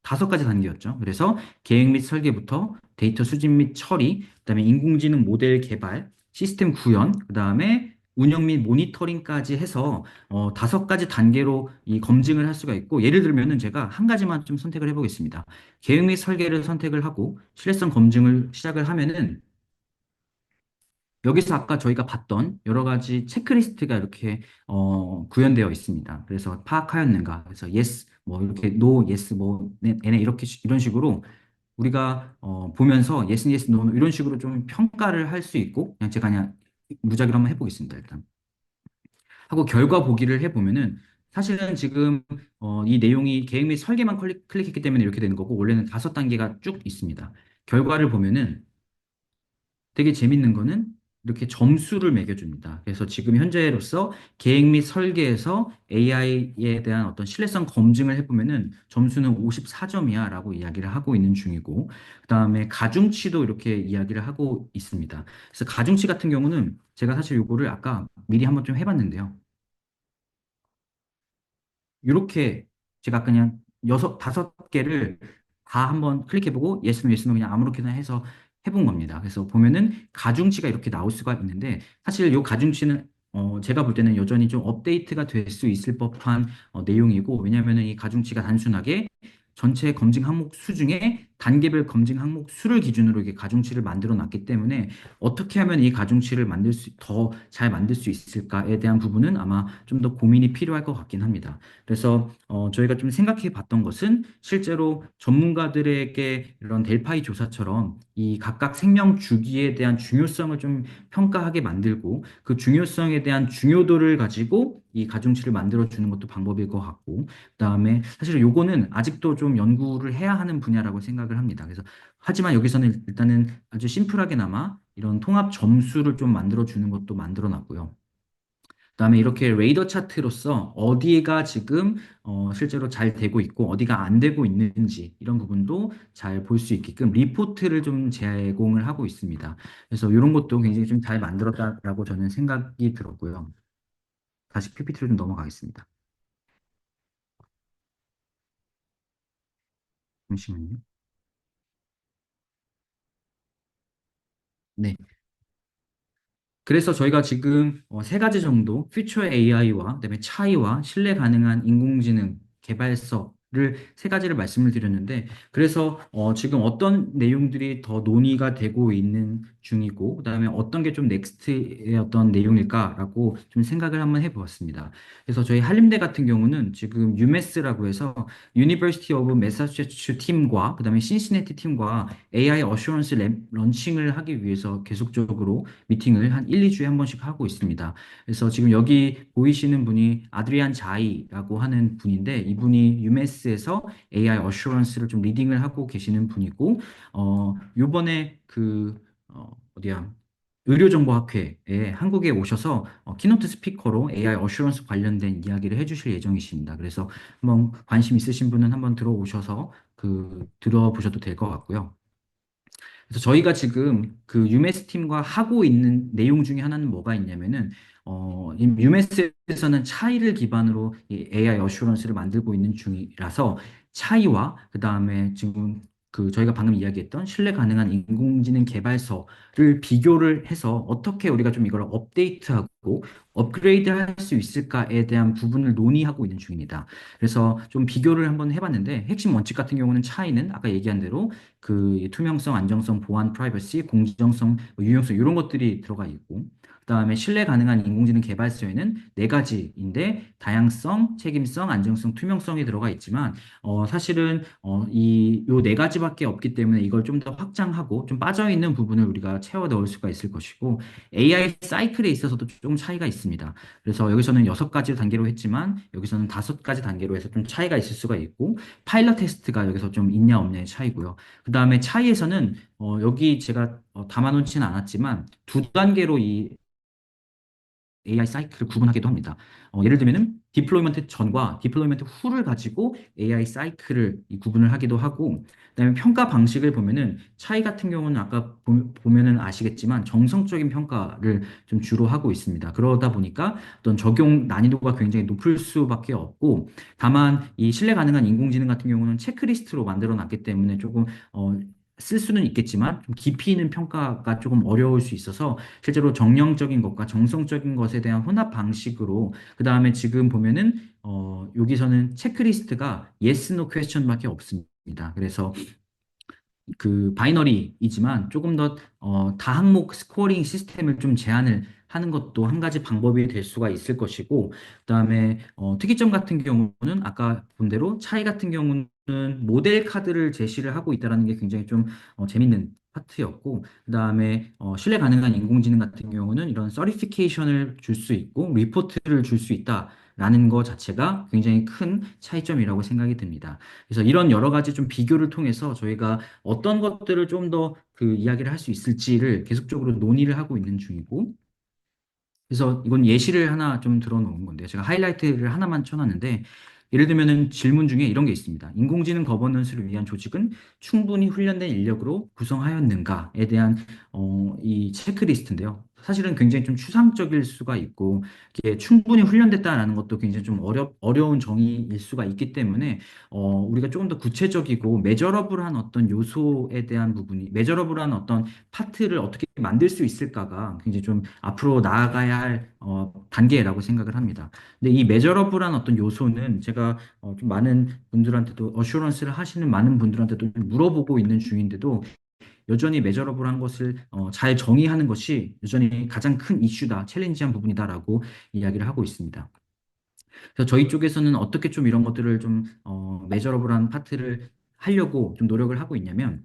5가지 단계였죠. 그래서 계획 및 설계부터 데이터 수집 및 처리, 그다음에 인공지능 모델 개발, 시스템 구현, 그다음에 운영 및 모니터링까지 해서 5가지 단계로 이 검증을 할 수가 있고 예를 들면은 제가 한 가지만 좀 선택을 해보겠습니다. 계획 및 설계를 선택을 하고 신뢰성 검증을 시작을 하면은 여기서 아까 저희가 봤던 여러 가지 체크리스트가 이렇게 구현되어 있습니다. 그래서 파악하였는가? 그래서 yes, 뭐 이렇게 no, yes, 뭐 얘네 이렇게 이런 식으로 우리가 보면서 yes, yes, no, no 이런 식으로 좀 평가를 할 수 있고 그냥 제가 그냥 무작위로 한번 해보겠습니다. 일단 하고 결과 보기를 해보면은 사실은 지금 이 내용이 계획 및 설계만 클릭했기 때문에 이렇게 되는 거고 원래는 5단계가 쭉 있습니다. 결과를 보면은 되게 재밌는 거는 이렇게 점수를 매겨줍니다. 그래서 지금 현재로서 계획 및 설계에서 AI에 대한 어떤 신뢰성 검증을 해보면은 점수는 54점이야 라고 이야기를 하고 있는 중이고, 그 다음에 가중치도 이렇게 이야기를 하고 있습니다. 그래서 가중치 같은 경우는 제가 사실 요거를 아까 미리 한번 좀 해봤는데요. 이렇게 제가 그냥 다섯 개를 다 한번 클릭해보고 예스 노 예스 노 그냥 아무렇게나 해서 해본 겁니다. 그래서 보면은 가중치가 이렇게 나올 수가 있는데 사실 이 가중치는 제가 볼 때는 여전히 좀 업데이트가 될 수 있을 법한 내용이고 왜냐하면은 이 가중치가 단순하게 전체 검증 항목 수 중에 단계별 검증 항목 수를 기준으로 이게 가중치를 만들어 놨기 때문에 어떻게 하면 이 가중치를 더 잘 만들 수 있을까에 대한 부분은 아마 좀 더 고민이 필요할 것 같긴 합니다. 그래서 저희가 좀 생각해 봤던 것은 실제로 전문가들에게 이런 델파이 조사처럼 이 각각 생명 주기에 대한 중요성을 좀 평가하게 만들고 그 중요성에 대한 중요도를 가지고 이 가중치를 만들어 주는 것도 방법일 것 같고 그다음에 사실 요거는 아직도 좀 연구를 해야 하는 분야라고 생각을 합니다. 그래서 하지만 여기서는 일단은 아주 심플하게나마 이런 통합 점수를 좀 만들어 주는 것도 만들어 놨고요. 그다음에 이렇게 레이더 차트로서 어디가 지금 실제로 잘 되고 있고 어디가 안 되고 있는지 이런 부분도 잘 볼 수 있게끔 리포트를 좀 제공을 하고 있습니다. 그래서 이런 것도 굉장히 좀 잘 만들었다라고 저는 생각이 들었고요. 다시 PPT로 좀 넘어가겠습니다. 잠시만요. 네. 그래서 저희가 지금 세 가지 정도 퓨처 AI와 그다음에 차이와 신뢰 가능한 인공지능 개발서를 세 가지를 말씀을 드렸는데 그래서 지금 어떤 내용들이 더 논의가 되고 있는 중이고 그다음에 어떤 게 좀 넥스트의 어떤 내용일까라고 좀 생각을 한번 해보았습니다. 그래서 저희 한림대 같은 경우는 지금 유메스라고 해서 유니버시티 오브 매사추세츠 팀과 그다음에 신시내티 팀과 AI 어슈런스 런칭을 하기 위해서 계속적으로 미팅을 한 1, 2주에 한 번씩 하고 있습니다. 그래서 지금 여기 보이시는 분이 아드리안 자이라고 하는 분인데 이분이 유메스에서 AI 어슈런스를 좀 리딩을 하고 계시는 분이고 요번에 어디야? 의료정보학회에 한국에 오셔서 키노트 스피커로 AI 어슈런스 관련된 이야기를 해주실 예정이십니다. 그래서 한번 관심 있으신 분은 한번 들어오셔서 들어보셔도 될 것 같고요. 그래서 저희가 지금 그 유메스 팀과 하고 있는 내용 중에 하나는 뭐가 있냐면은 이 유메스에서는 차이를 기반으로 이 AI 어슈런스를 만들고 있는 중이라서 차이와 그다음에 지금 저희가 방금 이야기했던 신뢰 가능한 인공지능 개발서를 비교를 해서 어떻게 우리가 좀 이걸 업데이트하고 업그레이드 할 수 있을까에 대한 부분을 논의하고 있는 중입니다. 그래서 좀 비교를 한번 해봤는데 핵심 원칙 같은 경우는 차이는 아까 얘기한 대로 투명성, 안정성, 보안, 프라이버시, 공정성, 뭐 유용성 이런 것들이 들어가 있고 그다음에 신뢰 가능한 인공지능 개발서에는 네 가지인데 다양성, 책임성, 안정성, 투명성이 들어가 있지만 사실은 요 네 가지밖에 없기 때문에 이걸 좀 더 확장하고 좀 빠져 있는 부분을 우리가 채워 넣을 수가 있을 것이고 AI 사이클에 있어서도 좀 차이가 있습니다. 그래서 여기서는 6가지 단계로 했지만 여기서는 5가지 단계로 해서 좀 차이가 있을 수가 있고 파일럿 테스트가 여기서 좀 있냐 없냐의 차이고요. 그 다음에 차이에서는 여기 제가 담아놓지는 않았지만 두 단계로 이 AI 사이클을 구분하기도 합니다. 예를 들면은 디플로이먼트 전과 디플로이먼트 후를 가지고 AI 사이클을 이 구분을 하기도 하고, 그다음에 평가 방식을 보면은 차이 같은 경우는 아까 보면은 아시겠지만 정성적인 평가를 좀 주로 하고 있습니다. 그러다 보니까 어떤 적용 난이도가 굉장히 높을 수밖에 없고, 다만 이 신뢰 가능한 인공지능 같은 경우는 체크리스트로 만들어 놨기 때문에 조금 쓸 수는 있겠지만 좀 깊이 있는 평가가 조금 어려울 수 있어서 실제로 정령적인 것과 정성적인 것에 대한 혼합 방식으로 그 다음에 지금 보면은 여기서는 체크리스트가 yes, no question밖에 없습니다. 그래서 그 바이너리이지만 조금 더 다항목 스코어링 시스템을 좀 제한을 하는 것도 한 가지 방법이 될 수가 있을 것이고, 그다음에 특이점 같은 경우는 아까 본 대로 차이 같은 경우는 모델 카드를 제시를 하고 있다는 게 굉장히 좀 재밌는 파트였고, 그다음에 신뢰 가능한 인공지능 같은 경우는 이런 서리피케이션을 줄 수 있고 리포트를 줄 수 있다라는 것 자체가 굉장히 큰 차이점이라고 생각이 듭니다. 그래서 이런 여러 가지 좀 비교를 통해서 저희가 어떤 것들을 좀 더 그 이야기를 할 수 있을지를 계속적으로 논의를 하고 있는 중이고, 그래서 이건 예시를 하나 좀 들어놓은 건데, 제가 하이라이트를 하나만 쳐놨는데, 예를 들면은 질문 중에 이런 게 있습니다. 인공지능 거버넌스를 위한 조직은 충분히 훈련된 인력으로 구성하였는가에 대한 이 체크리스트인데요. 사실은 굉장히 좀 추상적일 수가 있고, 이게 충분히 훈련됐다라는 것도 굉장히 좀 어려운 정의일 수가 있기 때문에, 우리가 조금 더 구체적이고 메저러블한 어떤 요소에 대한 부분이, 메저러블한 어떤 파트를 어떻게 만들 수 있을까가 굉장히 좀 앞으로 나아가야 할 단계라고 생각을 합니다. 근데 이 메저러블한 어떤 요소는 제가 좀 많은 분들한테도 어슈런스를 하시는 많은 분들한테도 좀 물어보고 있는 중인데도 여전히 메저러블한 것을 잘 정의하는 것이 여전히 가장 큰 이슈다, 챌린지한 부분이다라고 이야기를 하고 있습니다. 그래서 저희 쪽에서는 어떻게 좀 이런 것들을 좀 메저러블한 파트를 하려고 좀 노력을 하고 있냐면,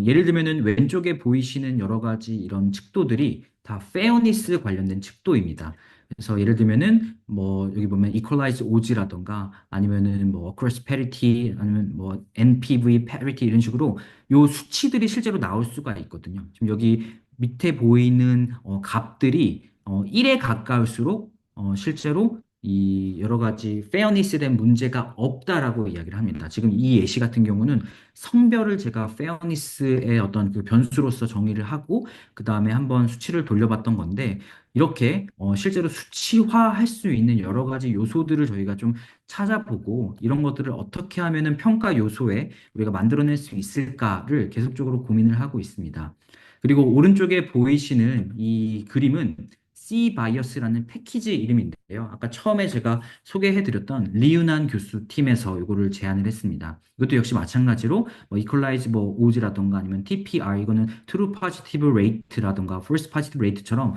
예를 들면은 왼쪽에 보이시는 여러 가지 이런 척도들이 다 페어니스 관련된 척도입니다. 그래서 예를 들면은 뭐 여기 보면 equalize odds라던가 아니면은 뭐 across parity 아니면 뭐 NPV parity 이런 식으로 요 수치들이 실제로 나올 수가 있거든요. 지금 여기 밑에 보이는 값들이 1에 가까울수록 실제로 이 여러 가지 페어니스에 대한 문제가 없다라고 이야기를 합니다. 지금 이 예시 같은 경우는 성별을 제가 페어니스의 어떤 그 변수로서 정의를 하고 그 다음에 한번 수치를 돌려봤던 건데, 이렇게 실제로 수치화할 수 있는 여러 가지 요소들을 저희가 좀 찾아보고 이런 것들을 어떻게 하면은 평가 요소에 우리가 만들어낼 수 있을까를 계속적으로 고민을 하고 있습니다. 그리고 오른쪽에 보이시는 이 그림은 C 바이어스라는 패키지 이름인데요. 아까 처음에 제가 소개해드렸던 리윤한 교수 팀에서 이거를 제안을 했습니다. 이것도 역시 마찬가지로 뭐 이퀄라이즈 뭐 오즈라던가 아니면 TPR 이거는 True Positive Rate라던가 False Positive Rate처럼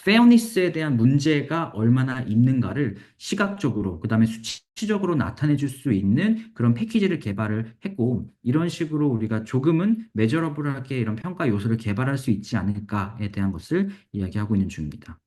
페어니스에 대한 문제가 얼마나 있는가를 시각적으로 그다음에 수치적으로 나타내 줄 수 있는 그런 패키지를 개발을 했고, 이런 식으로 우리가 조금은 메저러블하게 이런 평가 요소를 개발할 수 있지 않을까에 대한 것을 이야기하고 있는 중입니다.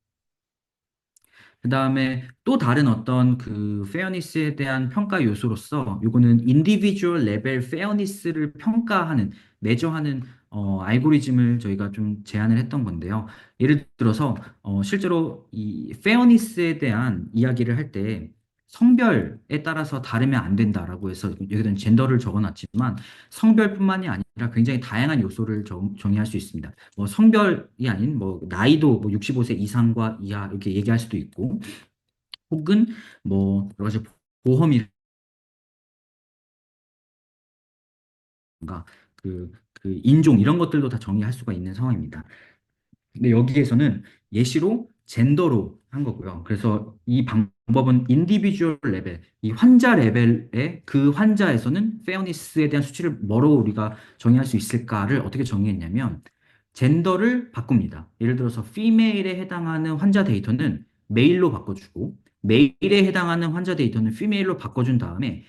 그 다음에 또 다른 어떤 그 페어니스에 대한 평가 요소로서 요거는 인디비주얼 레벨 페어니스를 평가하는, 매저하는 알고리즘을 저희가 좀 제안을 했던 건데요. 예를 들어서 실제로 이 페어니스에 대한 이야기를 할 때 성별에 따라서 다르면 안 된다라고 해서 여기는 젠더를 적어놨지만, 성별뿐만이 아니라 굉장히 다양한 요소를 정의할 수 있습니다. 뭐 성별이 아닌 뭐 나이도 뭐 65세 이상과 이하 이렇게 얘기할 수도 있고, 혹은 뭐 여러 가지 보험이라든가 그 인종 이런 것들도 다 정의할 수가 있는 상황입니다. 근데 여기에서는 예시로 젠더로 한 거고요. 그래서 이 방법은 인디비주얼 레벨, 이 환자 레벨의 그 환자에서는 페어니스에 대한 수치를 뭐로 우리가 정의할 수 있을까를 어떻게 정의했냐면, 젠더를 바꿉니다. 예를 들어서 피메일에 해당하는 환자 데이터는 메일로 바꿔주고, 메일에 해당하는 환자 데이터는 피메일로 바꿔준 다음에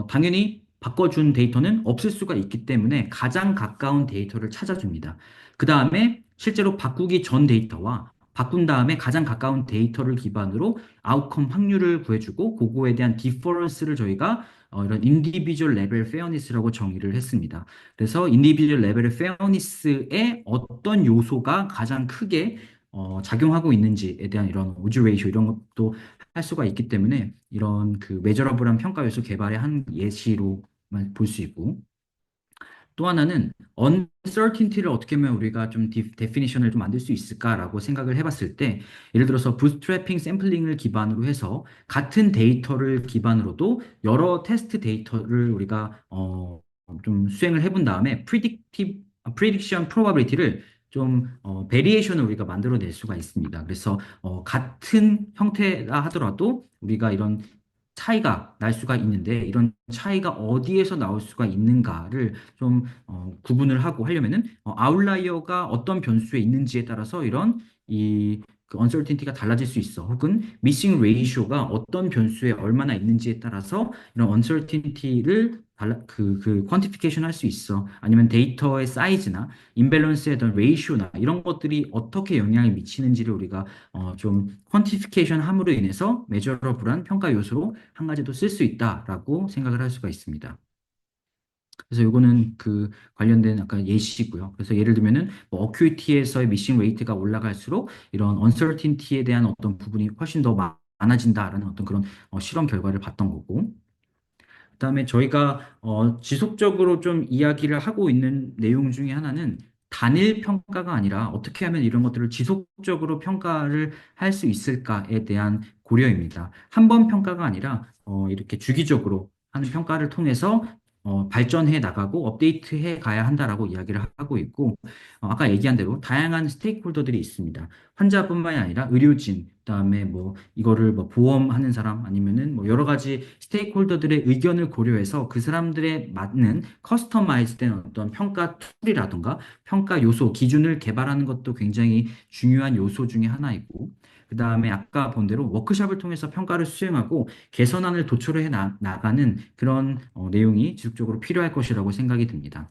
당연히 바꿔준 데이터는 없을 수가 있기 때문에 가장 가까운 데이터를 찾아줍니다. 그 다음에 실제로 바꾸기 전 데이터와 바꾼 다음에 가장 가까운 데이터를 기반으로 아웃컴 확률을 구해주고, 그거에 대한 디퍼런스를 저희가 이런 인디비주얼 레벨 페어니스라고 정의를 했습니다. 그래서 인디비주얼 레벨 페어니스의 어떤 요소가 가장 크게 작용하고 있는지에 대한 이런 오즈 레이쇼 이런 것도 할 수가 있기 때문에, 이런 그 메저러블한 평가 요소 개발의 한 예시로 볼 수 있고, 또 하나는 uncertainty를 어떻게 하면 우리가 좀 데피니션을 좀 만들 수 있을까라고 생각을 해봤을 때, 예를 들어서 부트스트래핑 샘플링을 기반으로 해서 같은 데이터를 기반으로도 여러 테스트 데이터를 우리가 좀 수행을 해본 다음에 prediction probability를 좀 베리에이션을 우리가 만들어낼 수가 있습니다. 그래서 같은 형태라 하더라도 우리가 이런 차이가 날 수가 있는데 이런 차이가 어디에서 나올 수가 있는가를 좀 구분을 하고 하려면은 아웃라이어가 어떤 변수에 있는지에 따라서 이런 그 uncertainty가 달라질 수 있어. 혹은 missing ratio가 어떤 변수에 얼마나 있는지에 따라서 이런 uncertainty를 퀀티피케이션 할 수 있어. 아니면 데이터의 사이즈나 임밸런스의 어떤 레이쇼나 이런 것들이 어떻게 영향을 미치는지를 우리가 좀 퀀티피케이션 함으로 인해서 메저러블한 평가 요소로 한 가지 더 쓸 수 있다라고 생각을 할 수가 있습니다. 그래서 요거는 그 관련된 아까 예시고요. 그래서 예를 들면은 뭐 어큐이티에서의 미싱 레이트가 올라갈수록 이런 언서티니티에 대한 어떤 부분이 훨씬 더 많아진다라는 어떤 그런 실험 결과를 봤던 거고. 그다음에 저희가 지속적으로 좀 이야기를 하고 있는 내용 중에 하나는 단일 평가가 아니라 어떻게 하면 이런 것들을 지속적으로 평가를 할 수 있을까에 대한 고려입니다. 한 번 평가가 아니라 이렇게 주기적으로 하는 평가를 통해서 발전해 나가고 업데이트해 가야 한다라고 이야기를 하고 있고 아까 얘기한 대로 다양한 스테이크홀더들이 있습니다. 환자뿐만이 아니라 의료진, 그다음에 뭐 이거를 뭐 보험하는 사람 아니면은 뭐 여러 가지 스테이크홀더들의 의견을 고려해서 그 사람들에 맞는 커스터마이즈된 어떤 평가 툴이라던가 평가 요소, 기준을 개발하는 것도 굉장히 중요한 요소 중에 하나이고 그다음에 아까 본 대로 워크숍을 통해서 평가를 수행하고 개선안을 도출해 나가는 그런 내용이 지속적으로 필요할 것이라고 생각이 듭니다.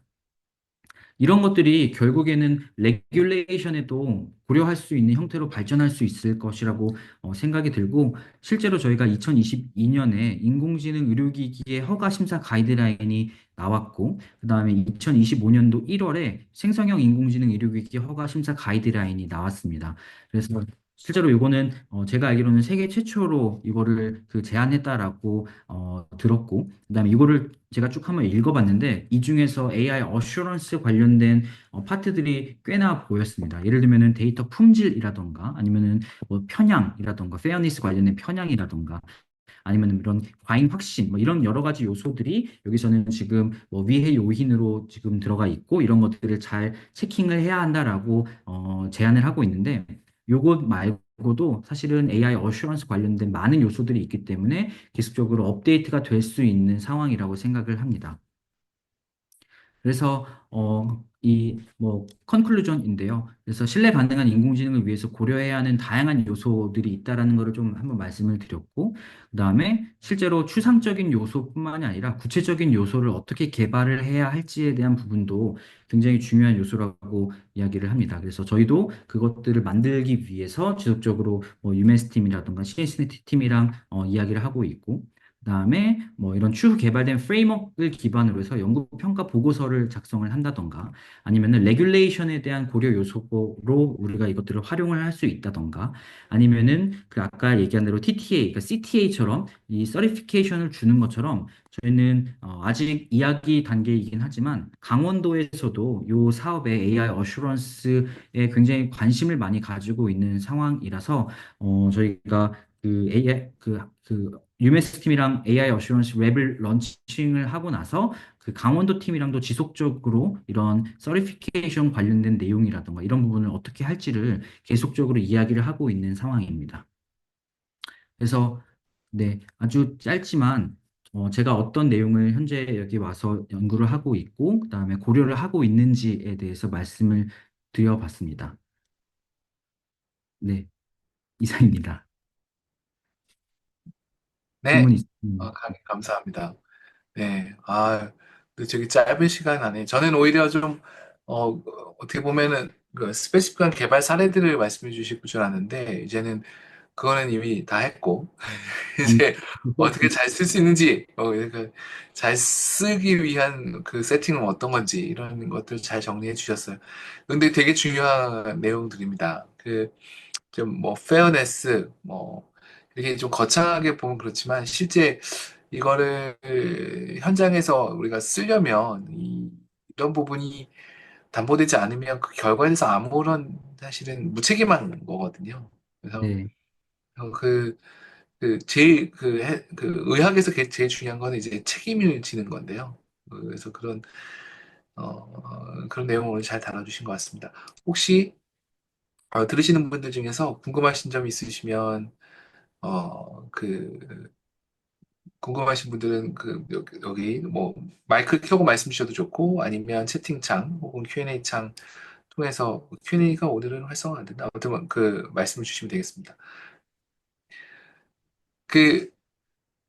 이런 것들이 결국에는 레귤레이션에도 고려할 수 있는 형태로 발전할 수 있을 것이라고 생각이 들고 실제로 저희가 2022년에 인공지능 의료기기의 허가 심사 가이드라인이 나왔고 그다음에 2025년도 1월에 생성형 인공지능 의료기기 허가 심사 가이드라인이 나왔습니다. 그래서 실제로 이거는 제가 알기로는 세계 최초로 이거를 그 제안했다라고 들었고 그다음에 이거를 제가 쭉 한번 읽어봤는데 이 중에서 AI 어슈런스 관련된 파트들이 꽤나 보였습니다. 예를 들면은 데이터 품질이라던가 아니면은 뭐 편향이라던가 페어니스 관련된 편향이라던가 아니면 이런 과잉 확신 뭐 이런 여러 가지 요소들이 여기서는 지금 뭐 위해 요인으로 지금 들어가 있고 이런 것들을 잘 체킹을 해야 한다라고 제안을 하고 있는데 요것 말고도 사실은 AI 어슈런스 관련된 많은 요소들이 있기 때문에 계속적으로 업데이트가 될 수 있는 상황이라고 생각을 합니다. 그래서 이 뭐 컨클루전인데요. 그래서 신뢰 가능한 인공지능을 위해서 고려해야 하는 다양한 요소들이 있다라는 것을 좀 한번 말씀을 드렸고, 그다음에 실제로 추상적인 요소뿐만이 아니라 구체적인 요소를 어떻게 개발을 해야 할지에 대한 부분도 굉장히 중요한 요소라고 이야기를 합니다. 그래서 저희도 그것들을 만들기 위해서 지속적으로 뭐 유메스 팀이라든가 CSNT 팀이랑 이야기를 하고 있고, 그다음에 뭐 이런 추후 개발된 프레임워크를 기반으로 해서 연구 평가 보고서를 작성을 한다던가 아니면은 레귤레이션에 대한 고려 요소로 우리가 이것들을 활용을 할 수 있다던가 아니면은 그 아까 얘기한 대로 TTA, 그러니까 CTA처럼 이 서티피케이션을 주는 것처럼 저희는 아직 이야기 단계이긴 하지만 강원도에서도 이 사업에 AI 어슈런스에 굉장히 관심을 많이 가지고 있는 상황이라서 저희가 그 AI 그 유메스 팀이랑 AI 어슈런스 랩을 런칭을 하고 나서 그 강원도 팀이랑도 지속적으로 이런 서티피케이션 관련된 내용이라던가 이런 부분을 어떻게 할지를 계속적으로 이야기를 하고 있는 상황입니다. 그래서 네, 아주 짧지만 제가 어떤 내용을 현재 여기 와서 연구를 하고 있고 그다음에 고려를 하고 있는지에 대해서 말씀을 드려봤습니다. 네, 이상입니다. 네, 질문 감사합니다. 네, 근데 저기 짧은 시간 안에 저는 오히려 좀 어떻게 보면은 그 스페시픽한 개발 사례들을 말씀해 주실 줄 아는데 이제는 그거는 이미 다 했고 음, 이제 어떻게 잘 쓸 수 있는지 그러니까 잘 쓰기 위한 그 세팅은 어떤 건지 이런 것들 잘 정리해 주셨어요. 근데 되게 중요한 내용들입니다. 그 좀 뭐 페어네스 뭐 이렇게 좀 거창하게 보면 그렇지만 실제 이거를 현장에서 우리가 쓰려면 이런 부분이 담보되지 않으면 그 결과에 대해서 아무런 사실은 무책임한 거거든요. 그래서 네, 그, 제일 의학에서 제일 중요한 거는 이제 책임을 지는 건데요. 그래서 그런 내용을 잘 다뤄주신 것 같습니다. 혹시 들으시는 분들 중에서 궁금하신 점 있으시면 어, 그 궁금하신 분들은 여기 뭐 마이크 켜고 말씀 주셔도 좋고 아니면 채팅창 혹은 Q&A 창 통해서 Q&A가 오늘은 활성화 안 된다. 아무튼 말씀을 주시면 되겠습니다. 그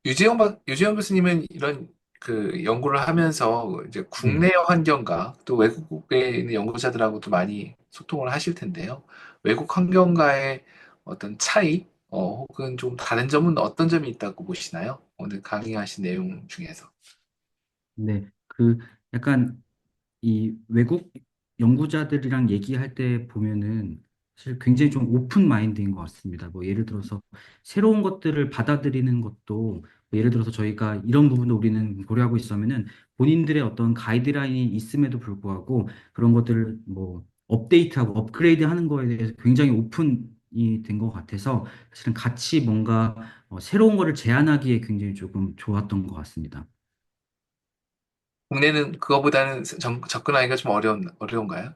유재영 교수님은 이런 연구를 하면서 이제 네. 국내 환경과 또 외국에 있는 연구자들하고도 많이 소통을 하실 텐데요. 외국 환경과의 어떤 차이, 혹은 좀 다른 점은 어떤 점이 있다고 보시나요? 오늘 강의하신 내용 중에서. 네. 약간 이 외국 연구자들이랑 얘기할 때 보면은 사실 굉장히 좀 오픈 마인드인 것 같습니다. 뭐 예를 들어서 새로운 것들을 받아들이는 것도 뭐 예를 들어서 저희가 이런 부분도 우리는 고려하고 있으면은 본인들의 어떤 가이드라인이 있음에도 불구하고 그런 것들을 뭐 업데이트하고 업그레이드 하는 거에 대해서 굉장히 오픈이 된 것 같아서 사실은 같이 뭔가 새로운 거를 제안하기에 굉장히 조금 좋았던 것 같습니다. 국내는 그거보다는 접근하기가 좀 어려운가요?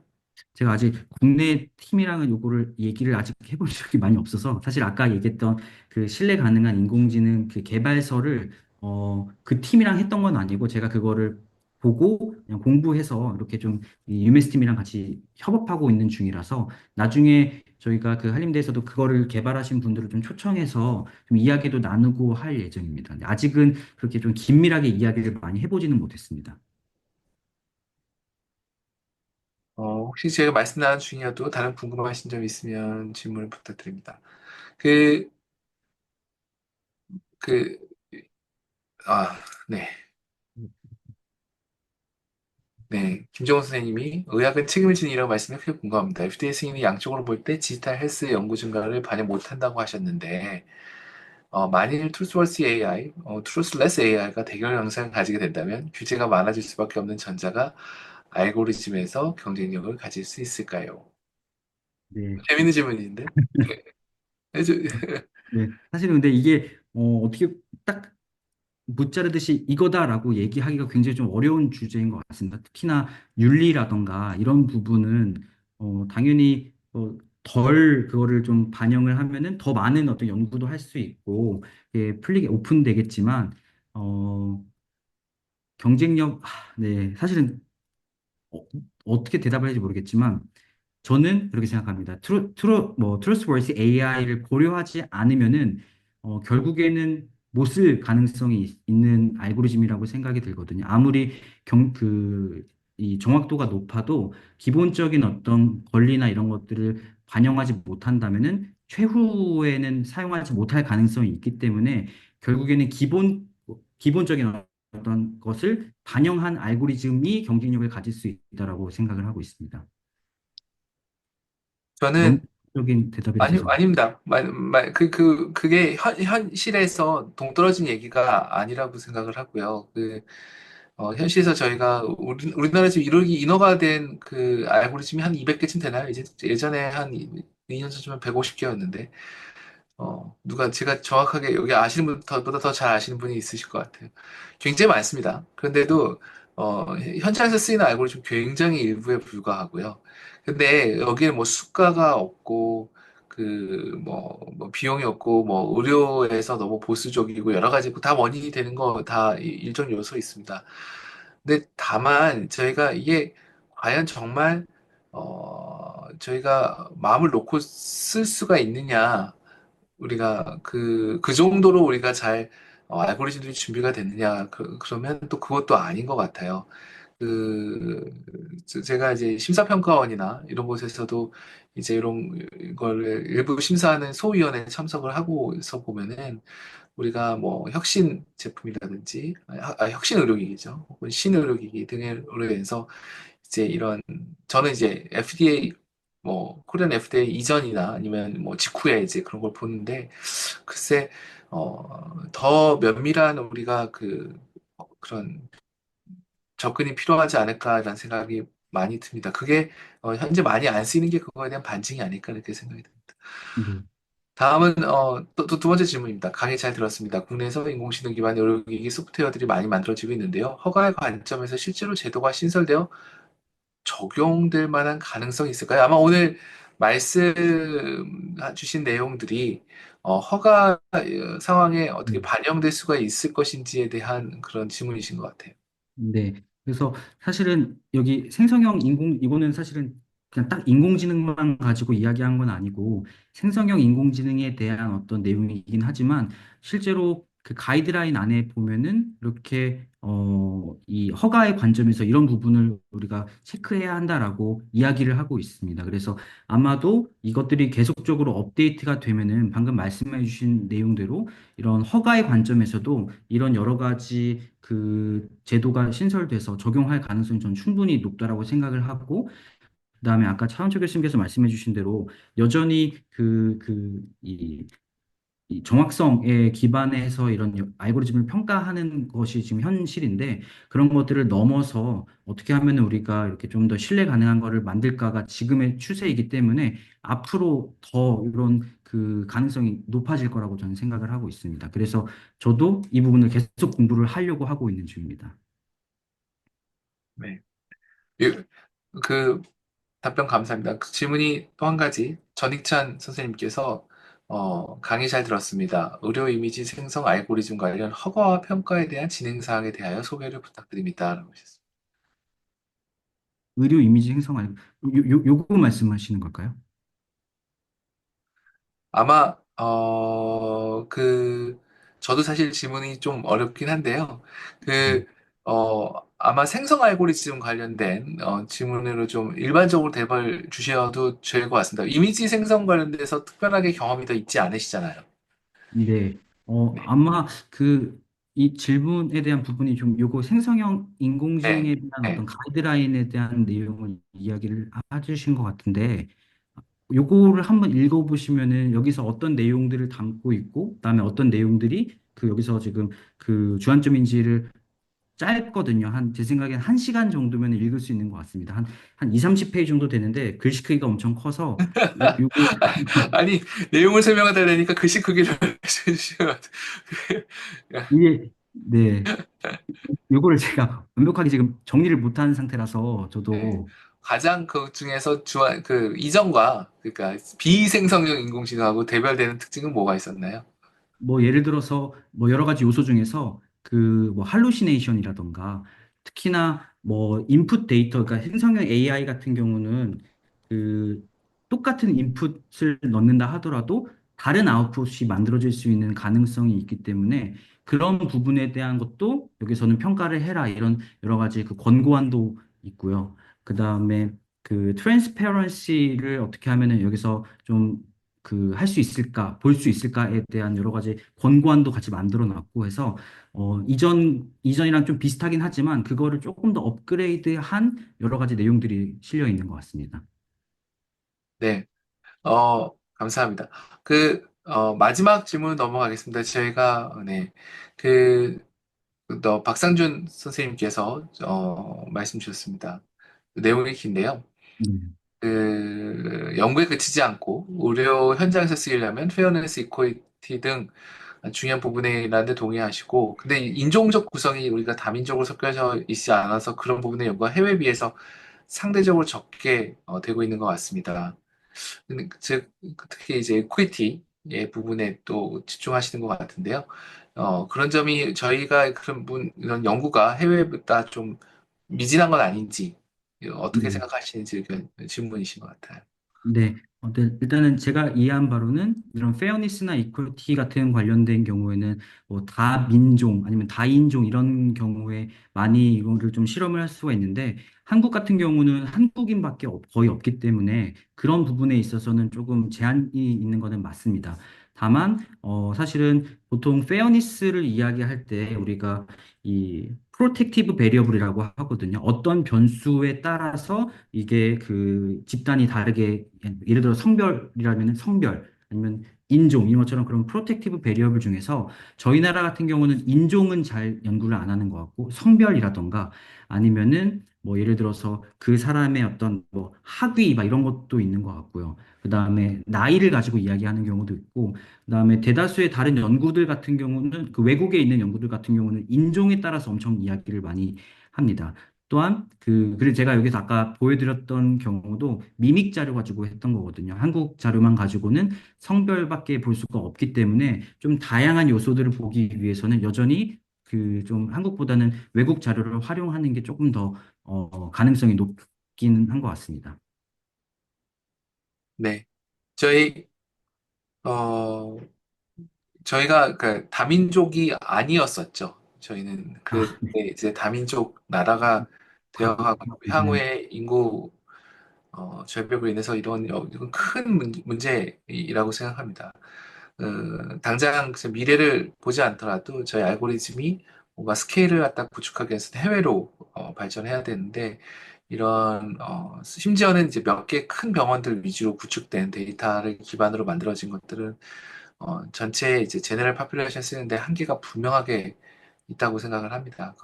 제가 아직 국내 팀이랑은 요거를 얘기를 아직 해본 적이 많이 없어서 사실 아까 얘기했던 그 신뢰 가능한 인공지능 그 개발서를 그 팀이랑 했던 건 아니고 제가 그거를 보고 그냥 공부해서 이렇게 좀이 유메스 팀이랑 같이 협업하고 있는 중이라서 나중에 저희가 그 한림대에서도 그거를 개발하신 분들을 좀 초청해서 좀 이야기도 나누고 할 예정입니다. 근데 아직은 그렇게 좀 긴밀하게 이야기를 많이 해보지는 못했습니다. 혹시 제가 말씀 나눈 중이어도 다른 궁금하신 점 있으면 질문을 부탁드립니다. 그, 그, 네. 네. 김정은 선생님이 의학은 책임을 지는 일이라고 말씀해 크게 공감합니다. FDA 승인이 양쪽으로 볼 때 디지털 헬스 연구 증가를 반영 못한다고 하셨는데, 만일 트루스워스 AI, 트루스레스 AI가 대결 양상을 가지게 된다면 규제가 많아질 수밖에 없는 전자가 알고리즘에서 경쟁력을 가질 수 있을까요? 네. 재밌는 질문인데? 네, 네. 사실은 근데 이게 어떻게 딱 무자르듯이 이거다라고 얘기하기가 굉장히 좀 어려운 주제인 것 같습니다. 특히나 윤리라던가 이런 부분은 당연히 덜 그거를 좀 반영을 하면은 더 많은 어떤 연구도 할 수 있고 풀리게 오픈되겠지만 어, 경쟁력 네 사실은 어, 어떻게 대답을 할지 모르겠지만 저는 그렇게 생각합니다. 트루스워스 AI를 고려하지 않으면은 결국에는 못 쓸 가능성이 있는 알고리즘이라고 생각이 들거든요. 아무리 이 정확도가 높아도 기본적인 어떤 권리나 이런 것들을 반영하지 못한다면은 최후에는 사용하지 못할 가능성이 있기 때문에 결국에는 기본적인 어떤 것을 반영한 알고리즘이 경쟁력을 가질 수 있다라고 생각을 하고 있습니다. 너무 저는 적인 대답이라 아니, 죄송합니다. 아닙니다. 그게 현실에서 동떨어진 얘기가 아니라고 생각을 하고요. 현실에서 저희가, 우리나라 지금 인허가 된 알고리즘이 한 200개쯤 되나요? 이제 예전에 한 2년 전쯤엔 150개였는데, 제가 정확하게 여기 아시는 분보다 더 잘 아시는 분이 있으실 것 같아요. 굉장히 많습니다. 그런데도, 현장에서 쓰이는 알고리즘 굉장히 일부에 불과하고요. 근데 여기에 뭐 수가가 없고, 뭐 비용이 없고, 뭐 의료에서 너무 보수적이고 여러 가지 다 원인이 되는 거 다 일정 요소 있습니다. 근데 다만 저희가 이게 과연 정말, 저희가 마음을 놓고 쓸 수가 있느냐, 우리가 그 정도로 우리가 잘 알고리즘들이 준비가 됐느냐 그러면 또 그것도 아닌 것 같아요. 제가 이제 심사평가원이나 이런 곳에서도 이제 이런 걸 일부 심사하는 소위원회에 참석을 하고서 보면은 우리가 뭐 혁신 제품이라든지 혁신 의료기기죠, 혹은 신의료기기 등으로 해서 이제 저는 이제 FDA, 뭐 코리안 FDA 이전이나 아니면 뭐 직후에 이제 그런 걸 보는데, 글쎄, 더 면밀한 우리가 그런 접근이 필요하지 않을까라는 생각이 많이 듭니다. 그게 현재 많이 안 쓰이는 게 그거에 대한 반증이 아닐까 이렇게 생각이 듭니다. 네. 다음은 또 두 번째 질문입니다. 강의 잘 들었습니다. 국내에서 인공지능 기반 의료기기 소프트웨어들이 많이 만들어지고 있는데요. 허가의 관점에서 실제로 제도가 신설되어 적용될 만한 가능성이 있을까요? 아마 오늘 말씀 주신 내용들이 허가 상황에 어떻게 네. 반영될 수가 있을 것인지에 대한 그런 질문이신 것 같아요. 네. 그래서 사실은 여기 생성형 인공, 이거는 사실은 그냥 딱 인공지능만 가지고 이야기한 건 아니고 생성형 인공지능에 대한 어떤 내용이긴 하지만 실제로 그 가이드라인 안에 보면은 이렇게, 이 허가의 관점에서 이런 부분을 우리가 체크해야 한다라고 이야기를 하고 있습니다. 그래서 아마도 이것들이 계속적으로 업데이트가 되면은 방금 말씀해 주신 내용대로 이런 허가의 관점에서도 이런 여러 가지 그 제도가 신설돼서 적용할 가능성이 전 충분히 높다라고 생각을 하고, 그다음에 아까 차은철 교수님께서 말씀해 주신 대로 여전히 이 정확성에 기반해서 이런 알고리즘을 평가하는 것이 지금 현실인데, 그런 것들을 넘어서 어떻게 하면 우리가 이렇게 좀 더 신뢰 가능한 거를 만들까가 지금의 추세이기 때문에 앞으로 더 이런 그 가능성이 높아질 거라고 저는 생각을 하고 있습니다. 그래서 저도 이 부분을 계속 공부를 하려고 하고 있는 중입니다. 네. 예, 그 답변 감사합니다. 그 질문이 또 한 가지, 전익찬 선생님께서 강의 잘 들었습니다. 의료 이미지 생성 알고리즘 관련 허가와 평가에 대한 진행 사항에 대하여 소개를 부탁드립니다. 라고 하셨습니다. 의료 이미지 생성 알고, 요거 말씀하시는 걸까요? 아마 저도 사실 질문이 좀 어렵긴 한데요. 네. 그 아마 생성 알고리즘 관련된 질문으로 좀 일반적으로 대답을 주셔도 좋을 것 같습니다. 이미지 생성 관련돼서 특별하게 경험이 더 있지 않으시잖아요. 네. 네. 아마 이 질문에 대한 부분이 좀 요거 생성형 네. 인공지능에 대한 네. 어떤 가이드라인에 대한 내용을 이야기를 해주신 것 같은데, 요거를 한번 읽어보시면은 여기서 어떤 내용들을 담고 있고, 그다음에 어떤 내용들이 그 여기서 지금 그 주안점인지를 짧거든요. 제 생각엔 1시간 정도면 읽을 수 있는 것 같습니다. 한 2, 30페이지 정도 되는데 글씨 크기가 엄청 커서 요거 아니, 내용을 설명하다니까 글씨 크기를 해주시면 이게 네. 요거를 제가 완벽하게 지금 정리를 못한 상태라서 네. 저도 가장 그 중에서 이전과, 그러니까 비생성형 인공지능하고 대별되는 특징은 뭐가 있었나요? 뭐 예를 들어서 뭐 여러 가지 요소 중에서 그 뭐 할루시네이션이라던가, 특히나 뭐 인풋 데이터, 그러니까 생성형 AI 같은 경우는 그 똑같은 인풋을 넣는다 하더라도 다른 아웃풋이 만들어질 수 있는 가능성이 있기 때문에 그런 부분에 대한 것도 여기서는 평가를 해라, 이런 여러 가지 그 권고안도 있고요. 그다음에 그 트랜스페런시를 어떻게 하면은 여기서 좀 그 할 수 있을까, 볼 수 있을까에 대한 여러 가지 권고안도 같이 만들어 놨고 해서 이전이랑 좀 비슷하긴 하지만 그거를 조금 더 업그레이드한 여러 가지 내용들이 실려 있는 것 같습니다. 네. 감사합니다. 마지막 질문 넘어가겠습니다. 저희가, 네. 그, 박상준 선생님께서, 말씀 주셨습니다. 내용이 긴데요. 음, 연구에 그치지 않고 의료 현장에서 쓰이려면 페어네스, 이퀄리티 등 중요한 부분이라는데 동의하시고, 근데 이 인종적 구성이 우리가 다민족으로 섞여져 있지 않아서 그런 부분의 연구가 해외에 비해서 상대적으로 적게 되고 있는 것 같습니다. 근데 특히 이제 이퀴티의 부분에 또 집중하시는 것 같은데요. 그런 점이 저희가 이런 연구가 해외보다 좀 미진한 건 아닌지 어떻게 네. 생각하시는지 그 질문이신 것 같아요. 네. 네, 일단은 제가 이해한 바로는 이런 페어니스나 이퀄리티 같은 관련된 경우에는 뭐 다민족 아니면 다인종 이런 경우에 많이 이거를 좀 실험을 할 수가 있는데, 한국 같은 경우는 한국인밖에 거의 없기 때문에 그런 부분에 있어서는 조금 제한이 있는 거는 맞습니다. 다만 사실은 보통 페어니스를 이야기할 때 우리가 이 프로텍티브 베리어블이라고 하거든요. 어떤 변수에 따라서 이게 그 집단이 다르게, 예를 들어 성별이라면 성별, 아니면 인종, 이런 것처럼 그런 프로텍티브 베리어블 중에서 저희 나라 같은 경우는 인종은 잘 연구를 안 하는 것 같고, 성별이라던가 아니면은 뭐 예를 들어서 그 사람의 어떤 뭐 학위 막 이런 것도 있는 것 같고요. 그다음에 나이를 가지고 이야기하는 경우도 있고, 그다음에 대다수의 다른 연구들 같은 경우는 그 외국에 있는 연구들 같은 경우는 인종에 따라서 엄청 이야기를 많이 합니다. 또한 그리고 제가 여기서 아까 보여드렸던 경우도 미믹 자료 가지고 했던 거거든요. 한국 자료만 가지고는 성별밖에 볼 수가 없기 때문에 좀 다양한 요소들을 보기 위해서는 여전히 좀 한국보다는 외국 자료를 활용하는 게 조금 더 가능성이 높기는 한 것 같습니다. 네. 저희, 어, 저희가 그 다민족이 아니었었죠. 저희는 아, 그때 이제 다민족 나라가 되어가고 네. 향후에 인구 절벽으로 인해서 이건 큰 문제이라고 생각합니다. 당장 그 미래를 보지 않더라도 저희 알고리즘이 뭔가 스케일을 갖다 구축하기 위해서 해외로 발전해야 되는데 심지어는 이제 몇 개 큰 병원들 위주로 구축된 데이터를 기반으로 만들어진 것들은 전체 이제 제너럴 파퓰레이션 쓰는데 한계가 분명하게 있다고 생각을 합니다.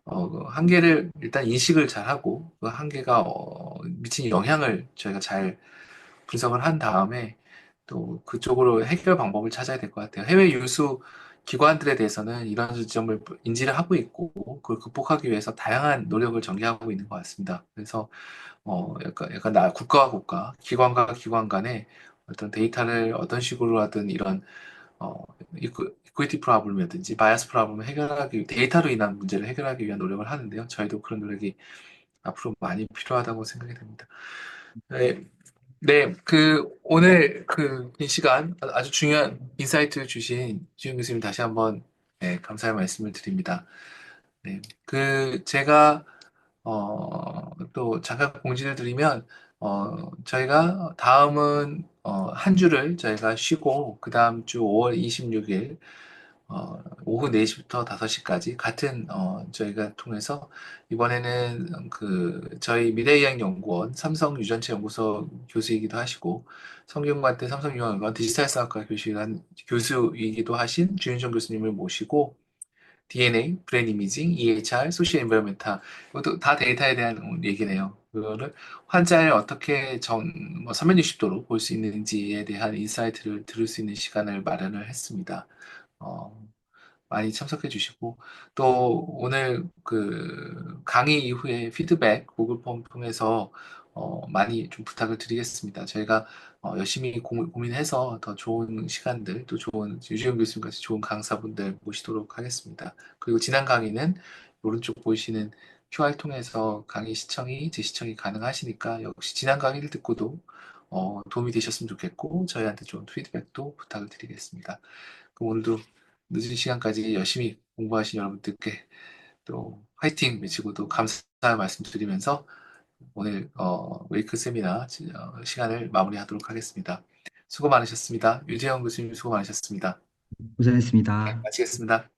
그 한계를 일단 인식을 잘 하고 그 한계가 미친 영향을 저희가 잘 분석을 한 다음에 또 그쪽으로 해결 방법을 찾아야 될 것 같아요. 해외 유수 기관들에 대해서는 이런 지점을 인지를 하고 있고 그걸 극복하기 위해서 다양한 노력을 전개하고 있는 것 같습니다. 그래서 약간 국가와 국가, 기관과 기관 간에 어떤 데이터를 어떤 식으로 하든 이런 어, 이퀄리티 프로블럼이라든지 바이어스 프로블럼을 데이터로 인한 문제를 해결하기 위한 노력을 하는데요. 저희도 그런 노력이 앞으로 많이 필요하다고 생각이 됩니다. 네, 네, 오늘 긴 시간 아주 중요한 인사이트를 주신 주영 교수님 다시 한번 네, 감사의 말씀을 드립니다. 네, 제가 또 잠깐 공지를 드리면, 저희가 다음은, 한 주를 저희가 쉬고, 그 다음 주 5월 26일, 오후 4시부터 5시까지 같은, 저희가 통해서, 이번에는 저희 미래의학연구원 삼성 유전체 연구소 교수이기도 하시고, 성균관대 삼성유형외과 디지털사학과 교수이기도 하신 주윤정 교수님을 모시고, DNA, 브레인 이미징, EHR, 소셜 인바이러멘탈 이것도 다 데이터에 대한 얘기네요. 그거를 환자를 어떻게 360도로 볼 수 있는지에 대한 인사이트를 들을 수 있는 시간을 마련을 했습니다. 어, 많이 참석해 주시고 또 오늘 강의 이후에 피드백 구글 폼 통해서 많이 좀 부탁을 드리겠습니다. 저희가 열심히 고민해서 더 좋은 시간들 또 좋은 유지영 교수님 같이 좋은 강사분들 모시도록 하겠습니다. 그리고 지난 강의는 오른쪽 보이시는 QR 통해서 강의 재시청이 가능하시니까 역시 지난 강의를 듣고도 도움이 되셨으면 좋겠고 저희한테 좋은 피드백도 부탁을 드리겠습니다. 그럼 오늘도 늦은 시간까지 열심히 공부하신 여러분들께 또 화이팅 외치고 또 감사의 말씀 드리면서 오늘 웨이크 세미나 시간을 마무리하도록 하겠습니다. 수고 많으셨습니다. 유재영 교수님 수고 많으셨습니다. 네, 고생했습니다. 마치겠습니다.